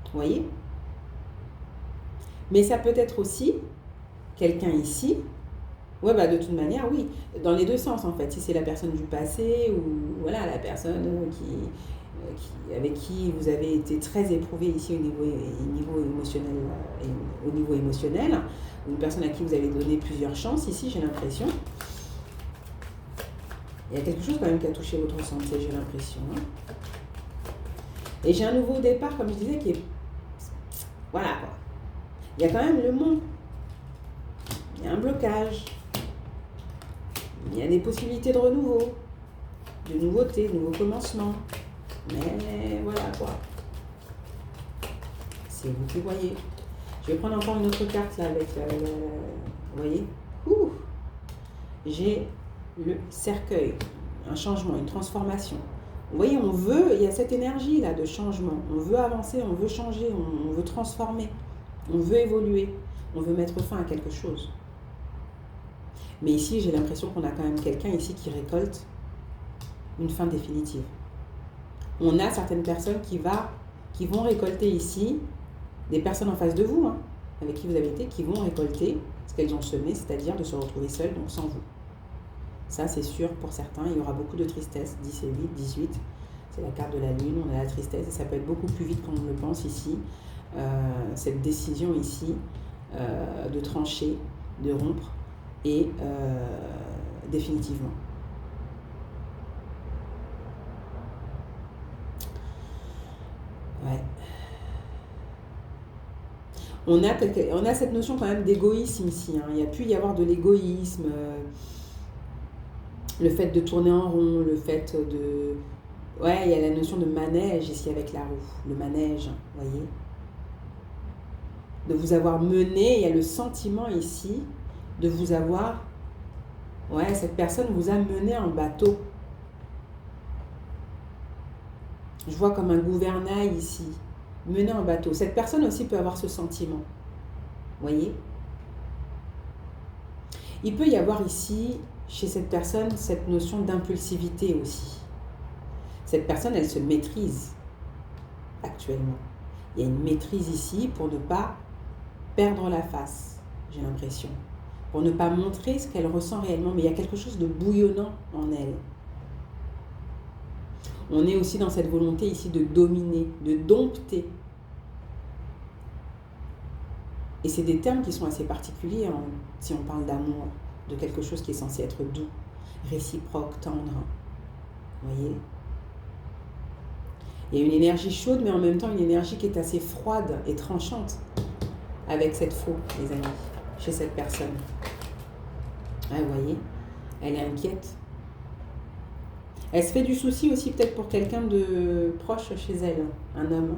Vous voyez? Mais ça peut être aussi quelqu'un ici, ouais, bah de toute manière, oui, dans les deux sens en fait, si c'est la personne du passé ou voilà, la personne qui... avec qui vous avez été très éprouvé ici au niveau émotionnel, une personne à qui vous avez donné plusieurs chances ici, j'ai l'impression. Il y a quelque chose quand même qui a touché votre santé, j'ai l'impression. Hein. Et j'ai un nouveau départ, comme je disais, qui est... Voilà quoi. Il y a quand même le monde. Il y a un blocage. Il y a des possibilités de renouveau, de nouveautés, de nouveaux commencements. Mais voilà quoi. C'est vous qui voyez. Je vais prendre encore une autre carte là avec... vous voyez. J'ai le cercueil. Un changement, une transformation. Vous voyez, on veut, il y a cette énergie là de changement. On veut avancer, on veut changer, on veut transformer. On veut évoluer. On veut mettre fin à quelque chose. Mais ici, j'ai l'impression qu'on a quand même quelqu'un ici qui récolte une fin définitive. On a certaines personnes qui vont récolter ici, des personnes en face de vous, hein, avec qui vous avez été, qui vont récolter ce qu'elles ont semé, c'est-à-dire de se retrouver seules, donc sans vous. Ça, c'est sûr pour certains. Il y aura beaucoup de tristesse, 10 et 8, 18. C'est la carte de la lune, on a la tristesse, et ça peut être beaucoup plus vite qu'on le pense ici. Cette décision ici de trancher, de rompre, et définitivement. Ouais. On a cette notion quand même d'égoïsme ici. Hein. Il y a pu y avoir de l'égoïsme, le fait de tourner en rond, le fait de... Ouais, il y a la notion de manège ici avec la roue, le manège, vous voyez. De vous avoir mené, il y a le sentiment ici de vous avoir... Ouais, cette personne vous a mené en bateau. Je vois comme un gouvernail ici, mené en bateau. Cette personne aussi peut avoir ce sentiment. Vous voyez? Il peut y avoir ici, chez cette personne, cette notion d'impulsivité aussi. Cette personne, elle se maîtrise actuellement. Il y a une maîtrise ici pour ne pas perdre la face, j'ai l'impression. Pour ne pas montrer ce qu'elle ressent réellement. Mais il y a quelque chose de bouillonnant en elle. On est aussi dans cette volonté ici de dominer, de dompter. Et c'est des termes qui sont assez particuliers hein, si on parle d'amour, de quelque chose qui est censé être doux, réciproque, tendre. Vous voyez ? Il y a une énergie chaude, mais en même temps une énergie qui est assez froide et tranchante avec cette faux, les amis, chez cette personne. Ouais, vous voyez ? Elle est inquiète. Elle se fait du souci aussi peut-être pour quelqu'un de proche chez elle, un homme.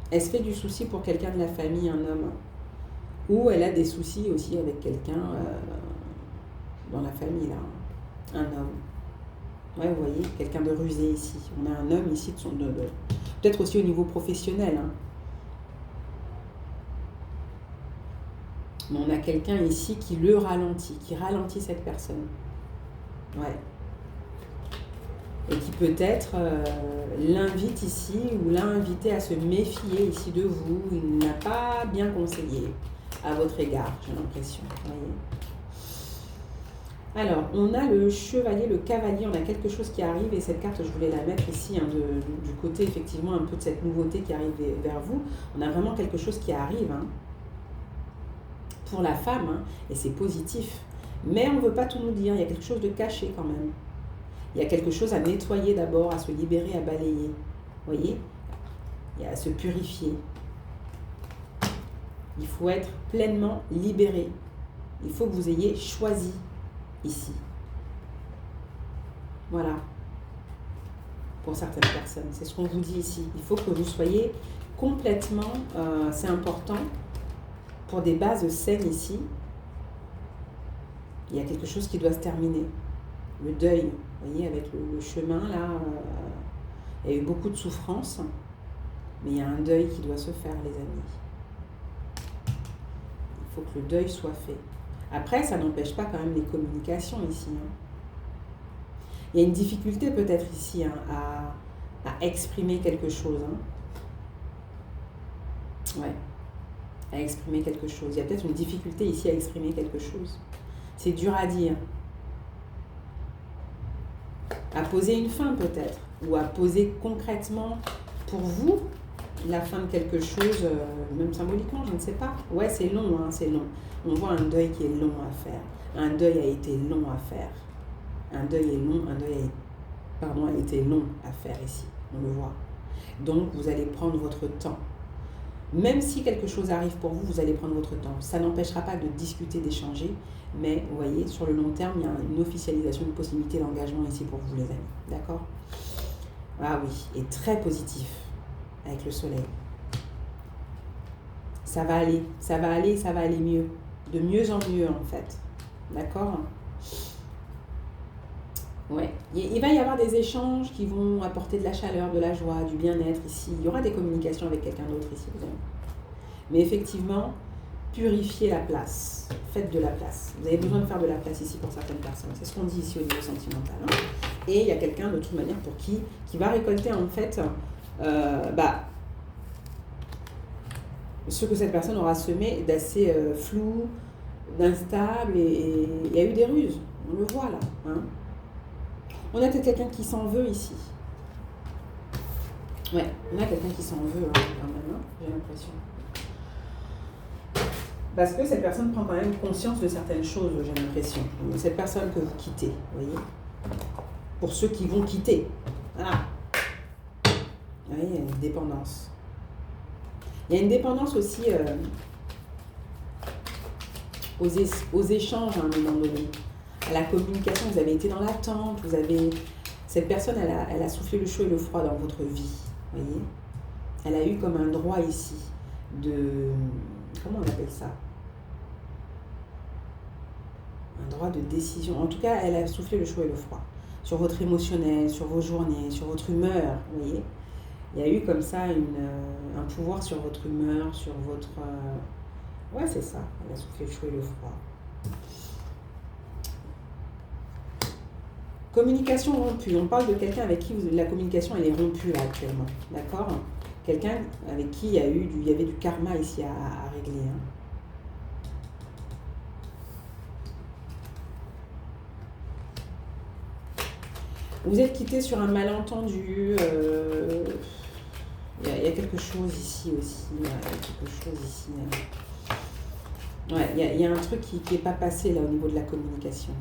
Elle se fait du souci pour quelqu'un de la famille, un homme. Ou elle a des soucis aussi avec quelqu'un dans la famille, là. Un homme. Ouais, vous voyez, quelqu'un de rusé ici. On a un homme ici, peut-être aussi au niveau professionnel. Hein. Mais on a quelqu'un ici qui le ralentit, qui ralentit cette personne. Ouais. Et qui peut-être l'invite ici ou l'a invité à se méfier ici de vous. Il n'a pas bien conseillé à votre égard, j'ai l'impression. Voyez. Alors, on a le chevalier, le cavalier, on a quelque chose qui arrive et cette carte, je voulais la mettre ici hein, du côté effectivement un peu de cette nouveauté qui arrive vers vous. On a vraiment quelque chose qui arrive hein, pour la femme hein, et c'est positif. Mais on ne veut pas tout nous dire, il y a quelque chose de caché quand même. Il y a quelque chose à nettoyer d'abord, à se libérer, à balayer. Vous voyez ? Il y a à se purifier. Il faut être pleinement libéré. Il faut que vous ayez choisi ici. Voilà. Pour certaines personnes. C'est ce qu'on vous dit ici. Il faut que vous soyez complètement... c'est important pour des bases saines ici. Il y a quelque chose qui doit se terminer. Le deuil. Vous voyez, avec le chemin, là, il y a eu beaucoup de souffrance, mais il y a un deuil qui doit se faire, les amis. Il faut que le deuil soit fait. Après, ça n'empêche pas quand même les communications ici. Hein. Il y a une difficulté peut-être ici hein, à exprimer quelque chose. Hein. Ouais, à exprimer quelque chose. Il y a peut-être une difficulté ici à exprimer quelque chose. C'est dur à dire. À poser une fin peut-être. ou à poser concrètement pour vous la fin de quelque chose, même symboliquement, je ne sais pas. Ouais, c'est long, hein, c'est long. On voit un deuil qui est long à faire. Un deuil a été long à faire. Un deuil est long, a été long à faire ici. On le voit. Donc, vous allez prendre votre temps. Même si quelque chose arrive pour vous, vous allez prendre votre temps. Ça n'empêchera pas de discuter, d'échanger. Mais, vous voyez, sur le long terme, il y a une officialisation, une possibilité d'engagement ici pour vous, les amis. D'accord? Ah oui, et très positif avec le soleil. Ça va aller, ça va aller, ça va aller mieux. De mieux en mieux, en fait. D'accord? Ouais. Il va y avoir des échanges qui vont apporter de la chaleur, de la joie, du bien-être ici. Il y aura des communications avec quelqu'un d'autre ici, vous avez. Mais effectivement, purifiez la place. Faites de la place. Vous avez besoin de faire de la place ici pour certaines personnes. C'est ce qu'on dit ici au niveau sentimental. Hein. Et il y a quelqu'un de toute manière pour qui va récolter en fait ce que cette personne aura semé d'assez flou, d'instable, et il y a eu des ruses. On le voit là. Hein. On a peut-être quelqu'un qui s'en veut ici. Ouais, on a quelqu'un qui s'en veut hein, quand même, hein, j'ai l'impression. Parce que cette personne prend quand même conscience de certaines choses, j'ai l'impression. Cette personne que vous quittez, vous voyez. Pour ceux qui vont quitter. Voilà. Vous voyez, il y a une dépendance. Il y a une dépendance aussi aux échanges à un moment donné. À la communication, vous avez été dans l'attente, vous avez... Cette personne, elle a soufflé le chaud et le froid dans votre vie, vous voyez. Elle a eu comme un droit ici de... Comment on appelle ça? Un droit de décision. En tout cas, elle a soufflé le chaud et le froid. Sur votre émotionnel, sur vos journées, sur votre humeur, vous voyez. Il y a eu comme ça un pouvoir sur votre humeur, sur votre... Ouais, c'est ça. Elle a soufflé le chaud et le froid. Communication rompue. On parle de quelqu'un avec qui la communication elle est rompue là actuellement. D'accord? Quelqu'un avec qui il y avait du karma ici à régler. Hein. Vous êtes quitté sur un malentendu. Il y a quelque chose ici aussi. Il y a quelque chose ici. Ouais, il y a un truc qui n'est pas passé là au niveau de la communication.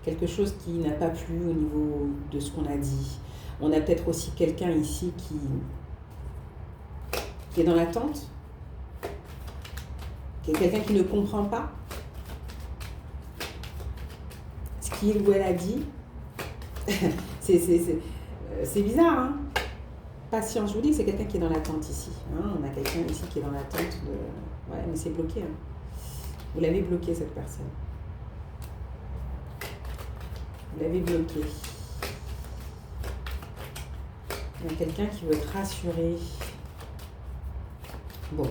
Quelque chose qui n'a pas plu au niveau de ce qu'on a dit. On a peut-être aussi quelqu'un ici qui est dans l'attente, qui est quelqu'un qui ne comprend pas ce qu'il ou elle a dit. C'est bizarre, hein? Patience, je vous dis que c'est quelqu'un qui est dans l'attente ici. Hein? On a quelqu'un ici qui est dans l'attente de... Ouais, mais c'est bloqué. Hein? Vous l'avez bloqué, cette personne. Vous l'avez bloqué. Il y a quelqu'un qui veut te rassurer. Bon.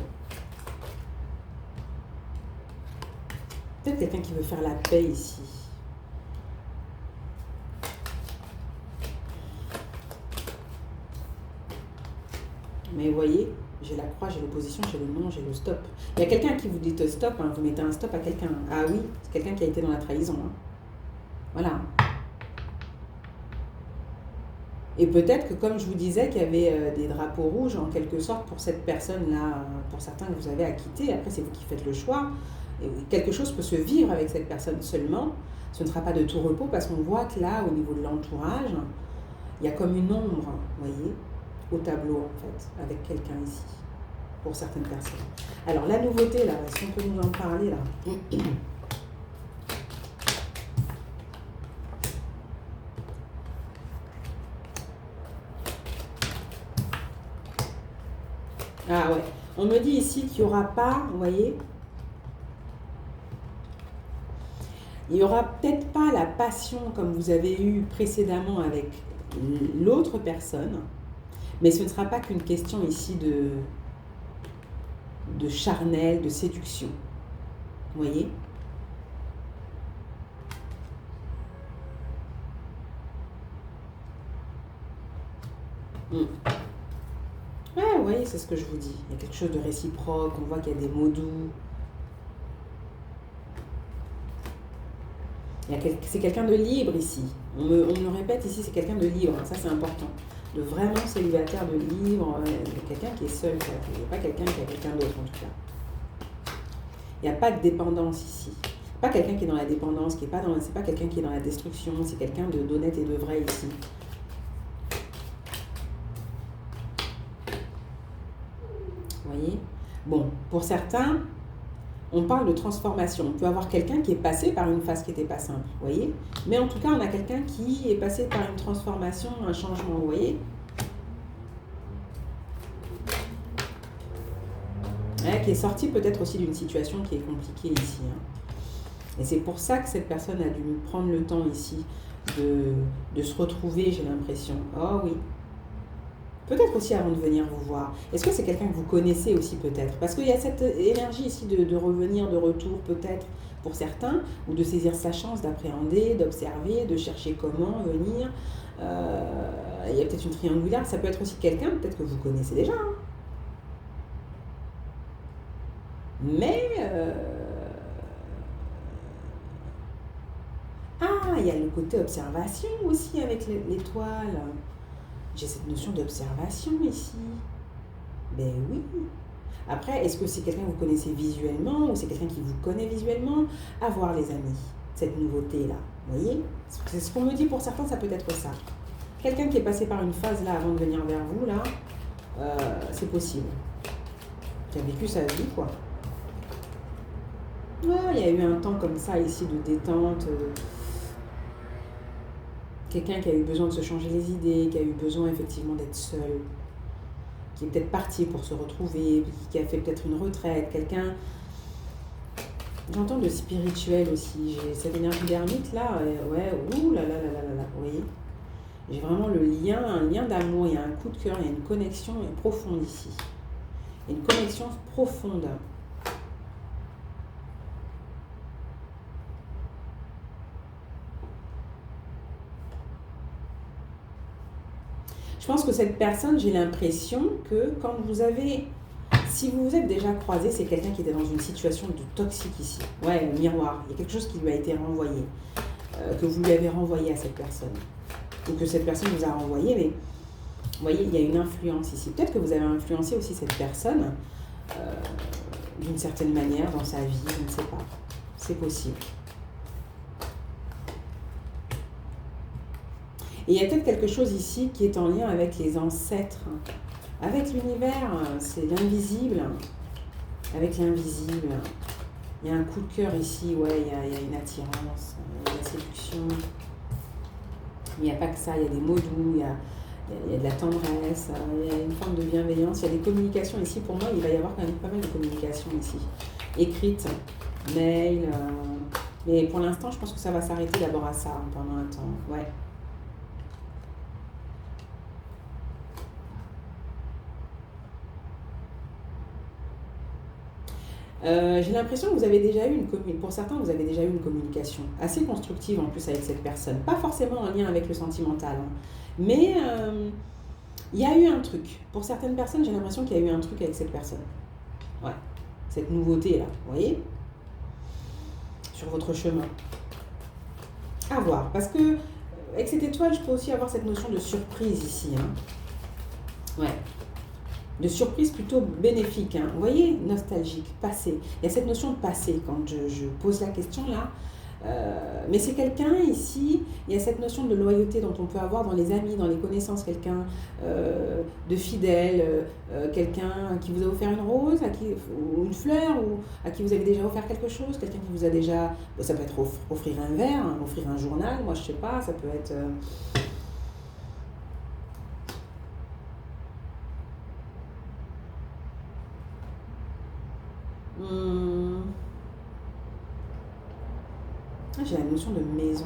Peut-être quelqu'un qui veut faire la paix ici. Mais vous voyez, j'ai la croix, j'ai l'opposition, j'ai le non, j'ai le stop. Il y a quelqu'un qui vous dit stop, hein, vous mettez un stop à quelqu'un. Ah oui, c'est quelqu'un qui a été dans la trahison. Hein. Voilà. Et peut-être que, comme je vous disais, qu'il y avait des drapeaux rouges, en quelque sorte, pour cette personne-là, pour certains que vous avez à quitter. Après, c'est vous qui faites le choix. Et quelque chose peut se vivre avec cette personne seulement. Ce ne sera pas de tout repos, parce qu'on voit que là, au niveau de l'entourage, il y a comme une ombre, vous voyez, au tableau, en fait, avec quelqu'un ici, pour certaines personnes. Alors, la nouveauté, là, si on peut nous en parler, là. Ah ouais, on me dit ici qu'il n'y aura pas, vous voyez, il n'y aura peut-être pas la passion comme vous avez eu précédemment avec l'autre personne, mais ce ne sera pas qu'une question ici de charnel, de séduction. Vous voyez? Ouais, vous voyez, c'est ce que je vous dis. Il y a quelque chose de réciproque, on voit qu'il y a des mots doux. C'est quelqu'un de libre ici. On me le répète ici, c'est quelqu'un de libre. Ça, c'est important. De vraiment célibataire, de libre. Quelqu'un qui est seul. Il n'y a pas quelqu'un qui a quelqu'un d'autre, en tout cas. Il n'y a pas de dépendance ici. Pas quelqu'un qui est dans la dépendance, c'est pas quelqu'un qui est dans la destruction. C'est quelqu'un d'honnête et de vrai ici. Vous voyez? Bon, pour certains, on parle de transformation. On peut avoir quelqu'un qui est passé par une phase qui n'était pas simple, vous voyez? Mais en tout cas, on a quelqu'un qui est passé par une transformation, un changement, vous voyez? Ouais, qui est sorti peut-être aussi d'une situation qui est compliquée ici. Hein. Et c'est pour ça que cette personne a dû prendre le temps ici de se retrouver, j'ai l'impression. Oh oui. Peut-être aussi avant de venir vous voir. Est-ce que c'est quelqu'un que vous connaissez aussi peut-être? Parce qu'il y a cette énergie ici de revenir, de retour peut-être pour certains, ou de saisir sa chance, d'appréhender, d'observer, de chercher comment venir. Il y a peut-être une triangulaire, ça peut être aussi quelqu'un peut-être que vous connaissez déjà. Hein. Mais... Ah, il y a le côté observation aussi avec l'étoile. J'ai cette notion d'observation ici. Ben oui. Après, est-ce que c'est quelqu'un que vous connaissez visuellement ou c'est quelqu'un qui vous connaît visuellement? À voir les amis, cette nouveauté-là. Vous voyez? C'est ce qu'on me dit pour certains, ça peut être ça. Quelqu'un qui est passé par une phase là avant de venir vers vous, là, c'est possible. Qui a vécu sa vie, quoi. Ouais, il y a eu un temps comme ça ici de détente. Quelqu'un qui a eu besoin de se changer les idées, qui a eu besoin effectivement d'être seul, qui est peut-être parti pour se retrouver, qui a fait peut-être une retraite, quelqu'un... J'entends de spirituel aussi, j'ai cette énergie d'ermite là, ouais, ouh là là là là là, vous voyez? J'ai vraiment le lien, un lien d'amour, il y a un coup de cœur, il y a une connexion profonde ici. Il y a une connexion profonde. Je pense que cette personne, j'ai l'impression que quand vous avez... Si vous vous êtes déjà croisé, c'est quelqu'un qui était dans une situation de toxique ici. Ouais, le miroir. Il y a quelque chose qui lui a été renvoyé. Que vous lui avez renvoyé à cette personne. Ou que cette personne vous a renvoyé. Mais vous voyez, il y a une influence ici. Peut-être que vous avez influencé aussi cette personne d'une certaine manière dans sa vie. Je ne sais pas. C'est possible. Et il y a peut-être quelque chose ici qui est en lien avec les ancêtres, avec l'univers, c'est l'invisible, avec l'invisible. Il y a un coup de cœur ici, ouais, il y a une attirance, il y a la séduction. Il n'y a pas que ça, il y a des mots doux, il y a de la tendresse, il y a une forme de bienveillance, il y a des communications ici. Pour moi, il va y avoir quand même pas mal de communications ici, écrites, mail. Mais pour l'instant, je pense que ça va s'arrêter d'abord à ça pendant un temps, ouais. J'ai l'impression que vous avez déjà eu pour certains, vous avez déjà eu une communication assez constructive en plus avec cette personne. Pas forcément en lien avec le sentimental, hein. Mais il y a eu un truc. Pour certaines personnes, j'ai l'impression qu'il y a eu un truc avec cette personne. Ouais, cette nouveauté-là, vous voyez? Sur votre chemin. À voir, parce que avec cette étoile, je peux aussi avoir cette notion de surprise ici, hein. Ouais. De surprise plutôt bénéfique, hein. Vous voyez, nostalgique, passé. Il y a cette notion de passé quand je pose la question là. Mais c'est quelqu'un ici, il y a cette notion de loyauté dont on peut avoir dans les amis, dans les connaissances, quelqu'un de fidèle, quelqu'un qui vous a offert une rose, ou une fleur, ou à qui vous avez déjà offert quelque chose, quelqu'un qui vous a déjà... Ça peut être offrir un verre, hein, offrir un journal, moi je sais pas, ça peut être... J'ai la notion de maison.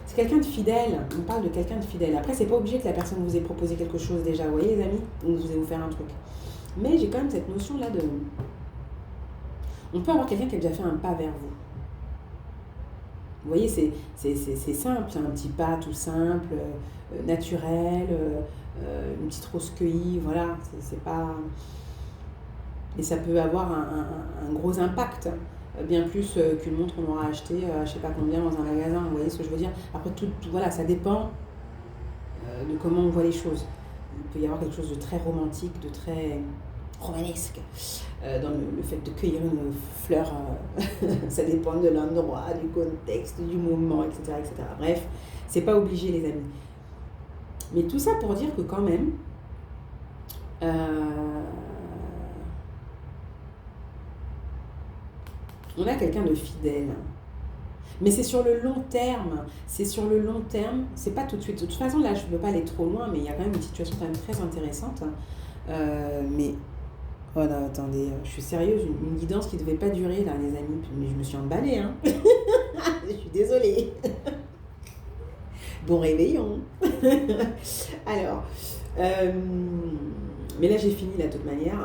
C'est quelqu'un de fidèle. On parle de quelqu'un de fidèle. Après, c'est pas obligé que la personne vous ait proposé quelque chose déjà. Vous voyez, les amis? Ou vous ait offert un truc. Mais j'ai quand même cette notion-là de... On peut avoir quelqu'un qui a déjà fait un pas vers vous. Vous voyez, c'est simple. C'est un petit pas tout simple, naturel, une petite rose cueillie. Voilà, c'est pas... Et ça peut avoir un gros impact. bien plus qu'une montre qu'on aura achetée je sais pas combien dans un magasin, vous voyez ce que je veux dire. Après tout voilà, ça dépend de comment on voit les choses. Il peut y avoir quelque chose de très romantique, de très romanesque dans le fait de cueillir une fleur. Ça dépend de l'endroit, du contexte, du moment, etc. etc. Bref, c'est pas obligé les amis. Mais tout ça pour dire que quand même, on a quelqu'un de fidèle. Mais c'est sur le long terme. C'est sur le long terme. C'est pas tout de suite. De toute façon, là, je ne veux pas aller trop loin, mais il y a quand même une situation quand même très intéressante. Mais, oh non, attendez, je suis sérieuse. Une guidance qui ne devait pas durer, là, les amis. Mais je me suis emballée, hein. Je suis désolée. Bon réveillon. Alors, mais là, j'ai fini, là, de toute manière.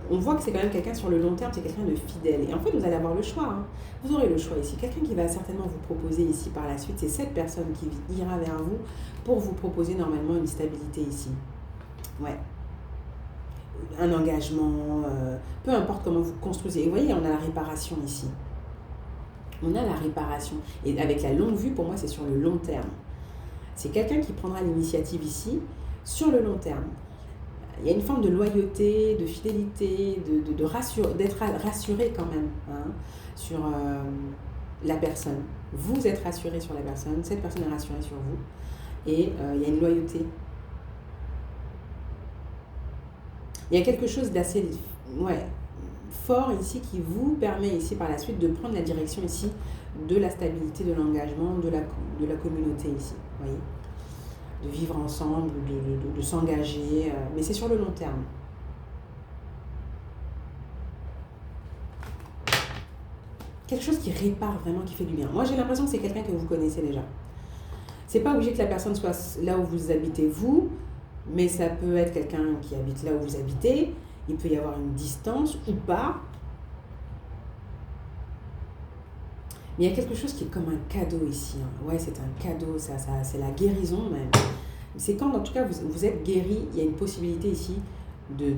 On voit que c'est quand même quelqu'un sur le long terme, c'est quelqu'un de fidèle. Et en fait, vous allez avoir le choix. Hein. Vous aurez le choix ici. Quelqu'un qui va certainement vous proposer ici par la suite, c'est cette personne qui ira vers vous pour vous proposer normalement une stabilité ici. Ouais. Un engagement, peu importe comment vous construisez. Et vous voyez, on a la réparation ici. On a la réparation. Et avec la longue vue, pour moi, c'est sur le long terme. C'est quelqu'un qui prendra l'initiative ici sur le long terme. Il y a une forme de loyauté, de fidélité, d'être rassuré quand même hein, sur la personne. Vous êtes rassuré sur la personne, cette personne est rassurée sur vous. Et il y a une loyauté. Il y a quelque chose d'assez fort ici qui vous permet ici par la suite de prendre la direction ici de la stabilité, de l'engagement, de la communauté ici. Vous voyez ? De vivre ensemble, de s'engager, mais c'est sur le long terme. Quelque chose qui répare vraiment, qui fait du bien. Moi, j'ai l'impression que c'est quelqu'un que vous connaissez déjà. C'est pas obligé que la personne soit là où vous habitez vous, mais ça peut être quelqu'un qui habite là où vous habitez. Il peut y avoir une distance ou pas. Mais il y a quelque chose qui est comme un cadeau ici. Hein. Ouais, c'est un cadeau, ça, c'est la guérison même. C'est quand, en tout cas, vous êtes guéri, il y a une possibilité ici de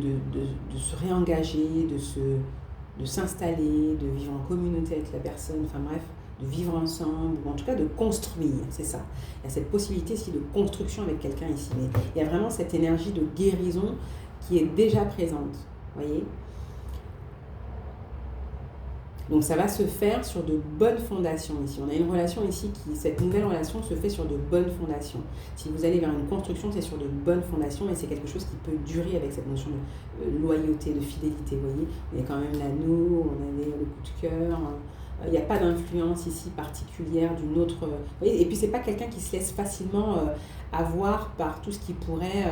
se réengager, de s'installer, de vivre en communauté avec la personne, enfin bref, de vivre ensemble, ou en tout cas de construire, c'est ça. Il y a cette possibilité ici de construction avec quelqu'un ici. Mais il y a vraiment cette énergie de guérison qui est déjà présente, vous voyez ? Donc ça va se faire sur de bonnes fondations ici. On a une relation ici cette nouvelle relation se fait sur de bonnes fondations. Si vous allez vers une construction, c'est sur de bonnes fondations et c'est quelque chose qui peut durer avec cette notion de loyauté, de fidélité. Vous voyez, il y a quand même l'anneau, on avait le coup de cœur. Il n'y a pas d'influence ici particulière d'une autre. Vous voyez, et puis c'est pas quelqu'un qui se laisse facilement avoir par tout ce qui pourrait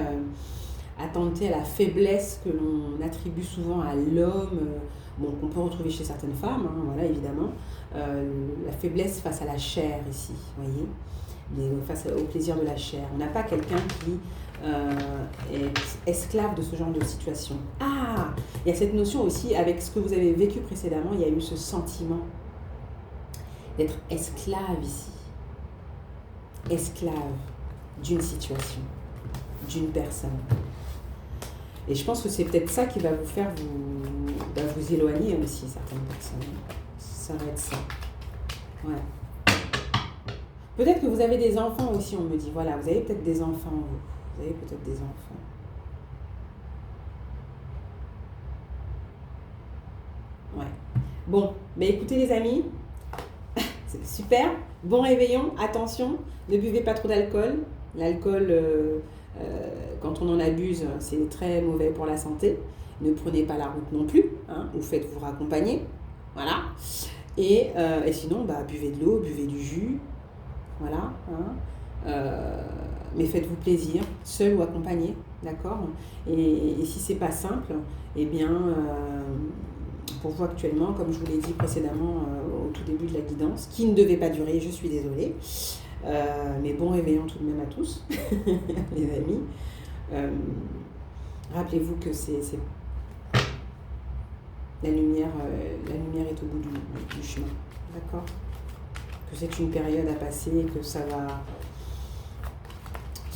attenter à la faiblesse que l'on attribue souvent à l'homme. Bon, qu'on peut retrouver chez certaines femmes, hein, voilà, évidemment, la faiblesse face à la chair ici, vous voyez, face au plaisir de la chair. On n'a pas quelqu'un qui est esclave de ce genre de situation. Ah, il y a cette notion aussi, avec ce que vous avez vécu précédemment, il y a eu ce sentiment d'être esclave ici, esclave d'une situation, d'une personne. Et je pense que c'est peut-être ça qui va vous faire vous éloigner aussi, certaines personnes. Ça va être ça. Ouais. Peut-être que vous avez des enfants aussi, on me dit. Voilà, vous avez peut-être des enfants, vous. Vous avez peut-être des enfants. Ouais. Bon, mais écoutez les amis, c'est super. Bon réveillon, attention, ne buvez pas trop d'alcool. L'alcool... quand on en abuse, c'est très mauvais pour la santé. Ne prenez pas la route non plus, hein, ou faites-vous raccompagner. Voilà. Et sinon, buvez de l'eau, buvez du jus. Voilà. Hein. Mais faites-vous plaisir, seul ou accompagné. D'accord ? Et si c'est pas simple, eh bien, pour vous actuellement, comme je vous l'ai dit précédemment au tout début de la guidance, qui ne devait pas durer, je suis désolée. Mais bon réveillon tout de même à tous, les amis. Rappelez-vous que c'est la lumière est au bout du chemin, d'accord ? Que c'est une période à passer, que ce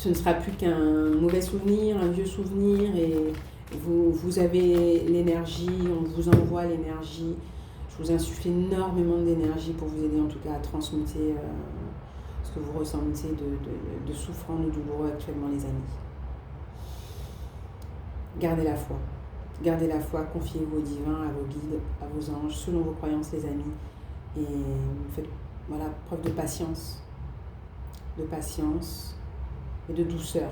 ne sera plus qu'un mauvais souvenir, un vieux souvenir, et vous avez l'énergie, on vous envoie l'énergie. Je Je vous insuffle énormément d'énergie pour vous aider en tout cas à transmuter ce que vous ressentez de souffrant, de douloureux actuellement, les amis. Gardez la foi. Gardez la foi, confiez-vous au divin, à vos guides, à vos anges, selon vos croyances, les amis. Et faites preuve de patience et de douceur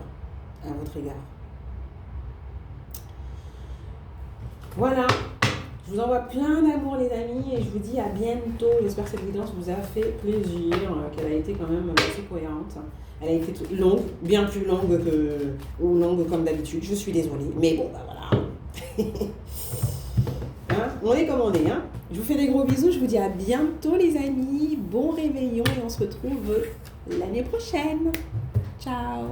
à votre égard. Voilà, je vous envoie plein d'amour les amis et je vous dis à bientôt. J'espère que cette guidance vous a fait plaisir, qu'elle a été quand même assez cohérente. Elle a été longue, bien plus longue ou longue comme d'habitude, je suis désolée, mais bon, bah voilà. Hein, on est comme on est, hein. Je vous fais des gros bisous, je vous dis à bientôt les amis, bon réveillon et on se retrouve l'année prochaine. Ciao.